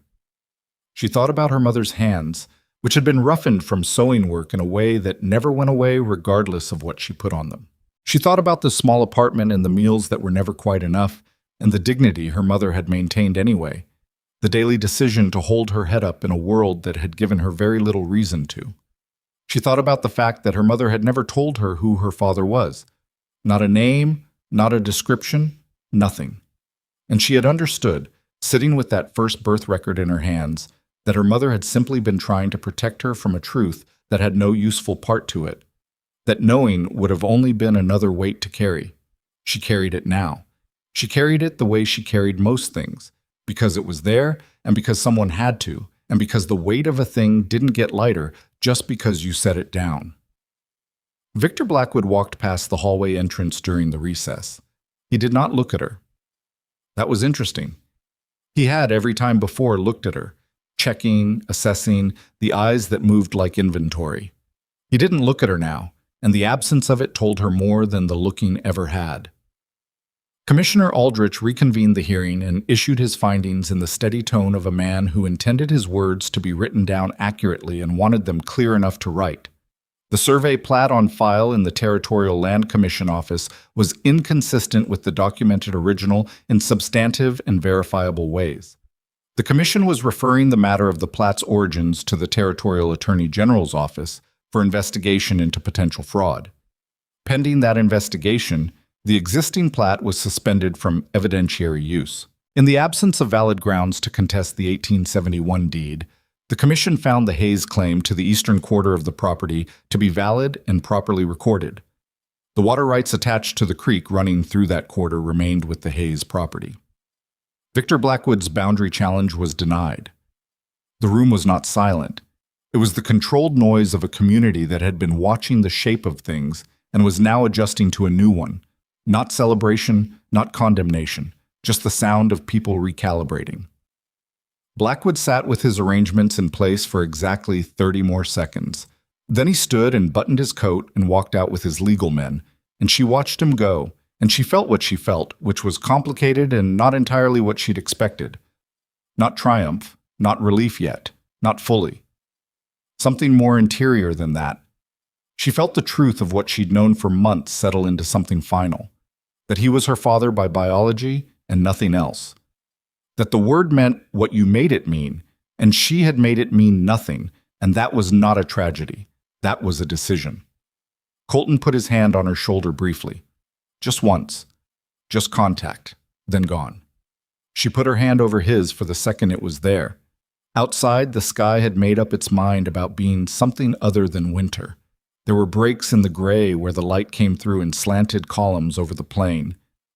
She thought about her mother's hands, which had been roughened from sewing work in a way that never went away regardless of what she put on them. She thought about the small apartment and the meals that were never quite enough, and the dignity her mother had maintained anyway, the daily decision to hold her head up in a world that had given her very little reason to. She thought about the fact that her mother had never told her who her father was. Not a name, not a description, nothing. And she had understood, sitting with that first birth record in her hands, that her mother had simply been trying to protect her from a truth that had no useful part to it, that knowing would have only been another weight to carry. She carried it now. She carried it the way she carried most things, because it was there and because someone had to, and because the weight of a thing didn't get lighter just because you set it down. Victor Blackwood walked past the hallway entrance during the recess. He did not look at her. That was interesting. He had every time before looked at her, checking, assessing, the eyes that moved like inventory. He didn't look at her now, and the absence of it told her more than the looking ever had. Commissioner Aldrich reconvened the hearing and issued his findings in the steady tone of a man who intended his words to be written down accurately and wanted them clear enough to write. The survey plat on file in the Territorial Land Commission office was inconsistent with the documented original in substantive and verifiable ways. The commission was referring the matter of the plat's origins to the Territorial Attorney General's office for investigation into potential fraud. Pending that investigation, the existing plat was suspended from evidentiary use. In the absence of valid grounds to contest the 1871 deed, the commission found the Hayes claim to the eastern quarter of the property to be valid and properly recorded. The water rights attached to the creek running through that quarter remained with the Hayes property. Victor Blackwood's boundary challenge was denied. The room was not silent. It was the controlled noise of a community that had been watching the shape of things and was now adjusting to a new one. Not celebration, not condemnation, just the sound of people recalibrating. Blackwood sat with his arrangements in place for exactly 30 more seconds. Then he stood and buttoned his coat and walked out with his legal men, and she watched him go, and she felt what she felt, which was complicated and not entirely what she'd expected. Not triumph, not relief yet, not fully. Something more interior than that. She felt the truth of what she'd known for months settle into something final, that he was her father by biology and nothing else. That the word meant what you made it mean, and she had made it mean nothing, and that was not a tragedy. That was a decision. Colton put his hand on her shoulder briefly. Just once. Just contact, then gone. She put her hand over his for the second it was there. Outside, the sky had made up its mind about being something other than winter. There were breaks in the gray where the light came through in slanted columns over the plain,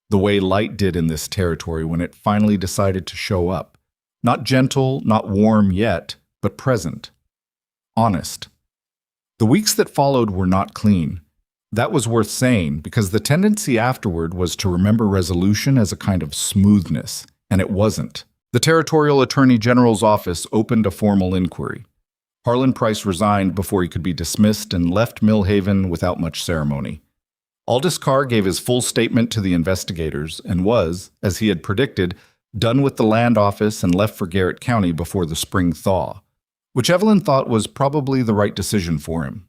the way light did in this territory when it finally decided to show up. Not gentle, not warm yet, but present. Honest. The weeks that followed were not clean. That was worth saying because the tendency afterward was to remember resolution as a kind of smoothness, and it wasn't. The Territorial Attorney General's office opened a formal inquiry. Harlan Price resigned before he could be dismissed and left Millhaven without much ceremony. Aldous Carr gave his full statement to the investigators and was, as he had predicted, done with the land office and left for Garrett County before the spring thaw, which Evelyn thought was probably the right decision for him.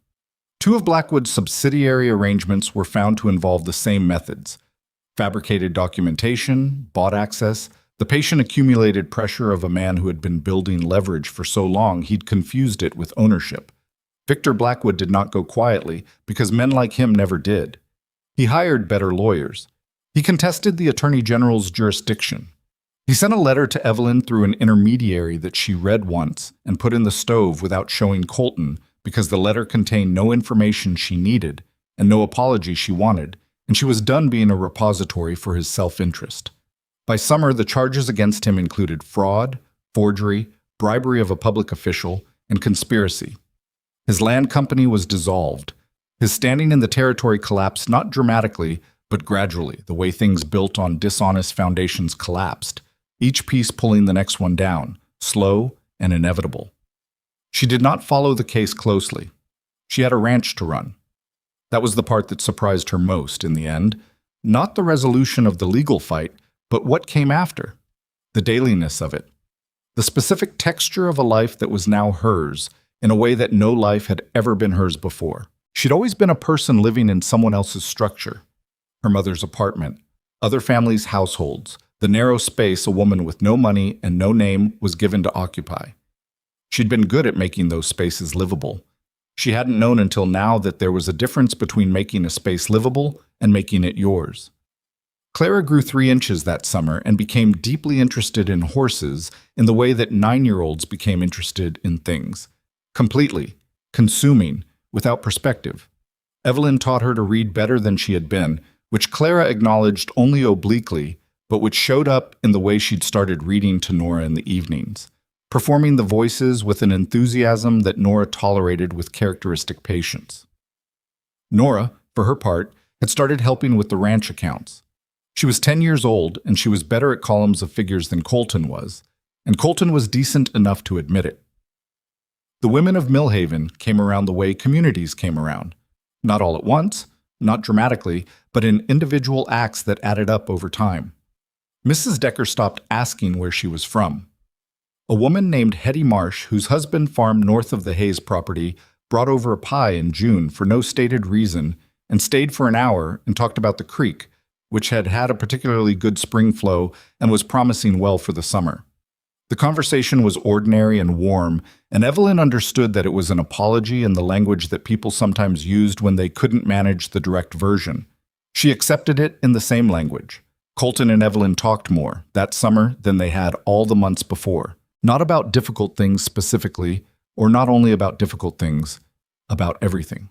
Two of Blackwood's subsidiary arrangements were found to involve the same methods: fabricated documentation, bought access. The patient accumulated pressure of a man who had been building leverage for so long he'd confused it with ownership. Victor Blackwood did not go quietly because men like him never did. He hired better lawyers. He contested the Attorney General's jurisdiction. He sent a letter to Evelyn through an intermediary that she read once and put in the stove without showing Colton because the letter contained no information she needed and no apology she wanted, and she was done being a repository for his self-interest. By summer, the charges against him included fraud, forgery, bribery of a public official, and conspiracy. His land company was dissolved. His standing in the territory collapsed not dramatically, but gradually, the way things built on dishonest foundations collapsed, each piece pulling the next one down, slow and inevitable. She did not follow the case closely. She had a ranch to run. That was the part that surprised her most in the end, not the resolution of the legal fight, but what came after, the dailiness of it, the specific texture of a life that was now hers in a way that no life had ever been hers before. She'd always been a person living in someone else's structure, her mother's apartment, other families' households, the narrow space a woman with no money and no name was given to occupy. She'd been good at making those spaces livable. She hadn't known until now that there was a difference between making a space livable and making it yours. Clara grew 3 inches that summer and became deeply interested in horses in the way that 9-year-olds became interested in things. Completely, consuming, without perspective. Evelyn taught her to read better than she had been, which Clara acknowledged only obliquely, but which showed up in the way she'd started reading to Nora in the evenings, performing the voices with an enthusiasm that Nora tolerated with characteristic patience. Nora, for her part, had started helping with the ranch accounts. She was 10 years old, and she was better at columns of figures than Colton was, and Colton was decent enough to admit it. The women of Millhaven came around the way communities came around, not all at once, not dramatically, but in individual acts that added up over time. Mrs. Decker stopped asking where she was from. A woman named Hetty Marsh, whose husband farmed north of the Hayes property, brought over a pie in June for no stated reason and stayed for an hour and talked about the creek, which had had a particularly good spring flow and was promising well for the summer. The conversation was ordinary and warm, and Evelyn understood that it was an apology in the language that people sometimes used when they couldn't manage the direct version. She accepted it in the same language. Colton and Evelyn talked more that summer than they had all the months before. Not about difficult things specifically, or not only about difficult things, about everything.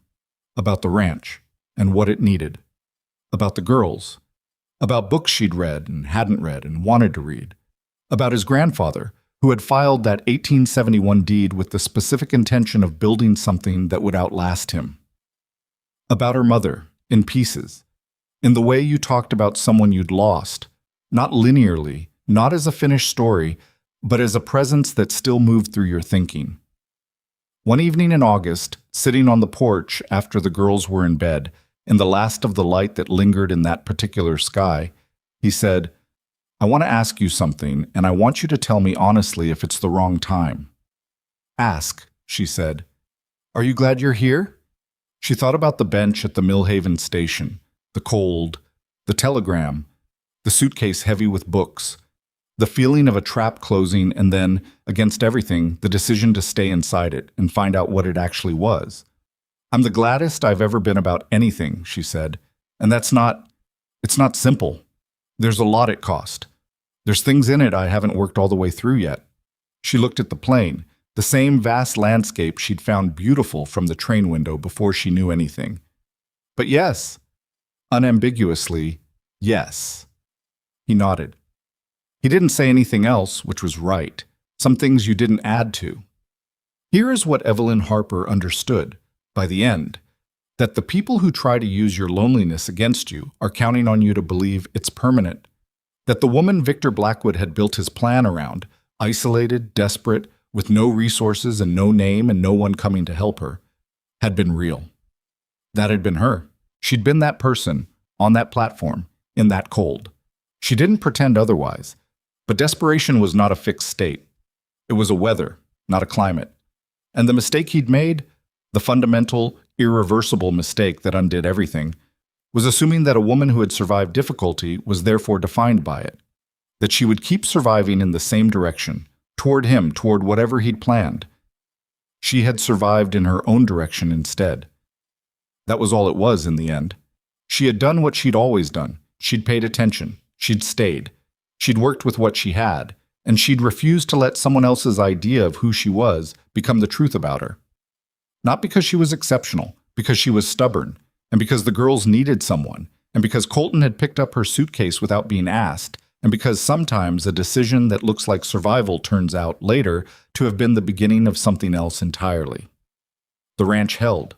About the ranch and what it needed. About the girls. About books she'd read and hadn't read and wanted to read. About his grandfather, who had filed that 1871 deed with the specific intention of building something that would outlast him. About her mother, in pieces, in the way you talked about someone you'd lost, not linearly, not as a finished story, but as a presence that still moved through your thinking. One evening in August, sitting on the porch after the girls were in bed, in the last of the light that lingered in that particular sky, he said, "I want to ask you something, and I want you to tell me honestly if it's the wrong time." "Ask," she said. "Are you glad you're here?" She thought about the bench at the Millhaven station, the cold, the telegram, the suitcase heavy with books, the feeling of a trap closing, and then, against everything, the decision to stay inside it and find out what it actually was. "I'm the gladdest I've ever been about anything," she said, "and it's not simple. There's a lot it cost. There's things in it I haven't worked all the way through yet." She looked at the plain, the same vast landscape she'd found beautiful from the train window before she knew anything. "But yes." Unambiguously, yes. He nodded. He didn't say anything else, which was right. Some things you didn't add to. Here is what Evelyn Harper understood, by the end, that the people who try to use your loneliness against you are counting on you to believe it's permanent. That the woman Victor Blackwood had built his plan around, isolated, desperate, with no resources and no name and no one coming to help her, had been real. That had been her. She'd been that person, on that platform, in that cold. She didn't pretend otherwise. But desperation was not a fixed state. It was a weather, not a climate. And the mistake he'd made, the fundamental, irreversible mistake that undid everything, was assuming that a woman who had survived difficulty was therefore defined by it. That she would keep surviving in the same direction, toward him, toward whatever he'd planned. She had survived in her own direction instead. That was all it was in the end. She had done what she'd always done. She'd paid attention. She'd stayed. She'd worked with what she had, and she'd refused to let someone else's idea of who she was become the truth about her. Not because she was exceptional, because she was stubborn, and because the girls needed someone, and because Colton had picked up her suitcase without being asked, and because sometimes a decision that looks like survival turns out later to have been the beginning of something else entirely. The ranch held.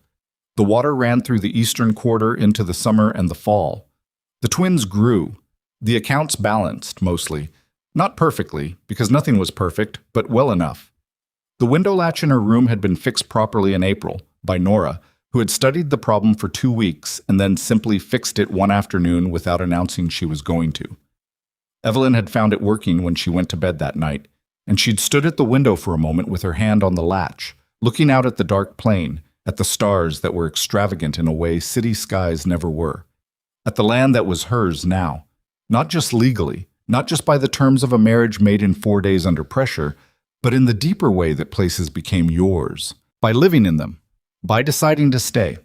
The water ran through the eastern quarter into the summer and the fall. The twins grew. The accounts balanced, mostly. Not perfectly, because nothing was perfect, but well enough. The window latch in her room had been fixed properly in April, by Nora, who had studied the problem for 2 weeks and then simply fixed it one afternoon without announcing she was going to. Evelyn had found it working when she went to bed that night, and she'd stood at the window for a moment with her hand on the latch, looking out at the dark plain, at the stars that were extravagant in a way city skies never were, at the land that was hers now. Not just legally, not just by the terms of a marriage made in 4 days under pressure, but in the deeper way that places became yours, by living in them, by deciding to stay.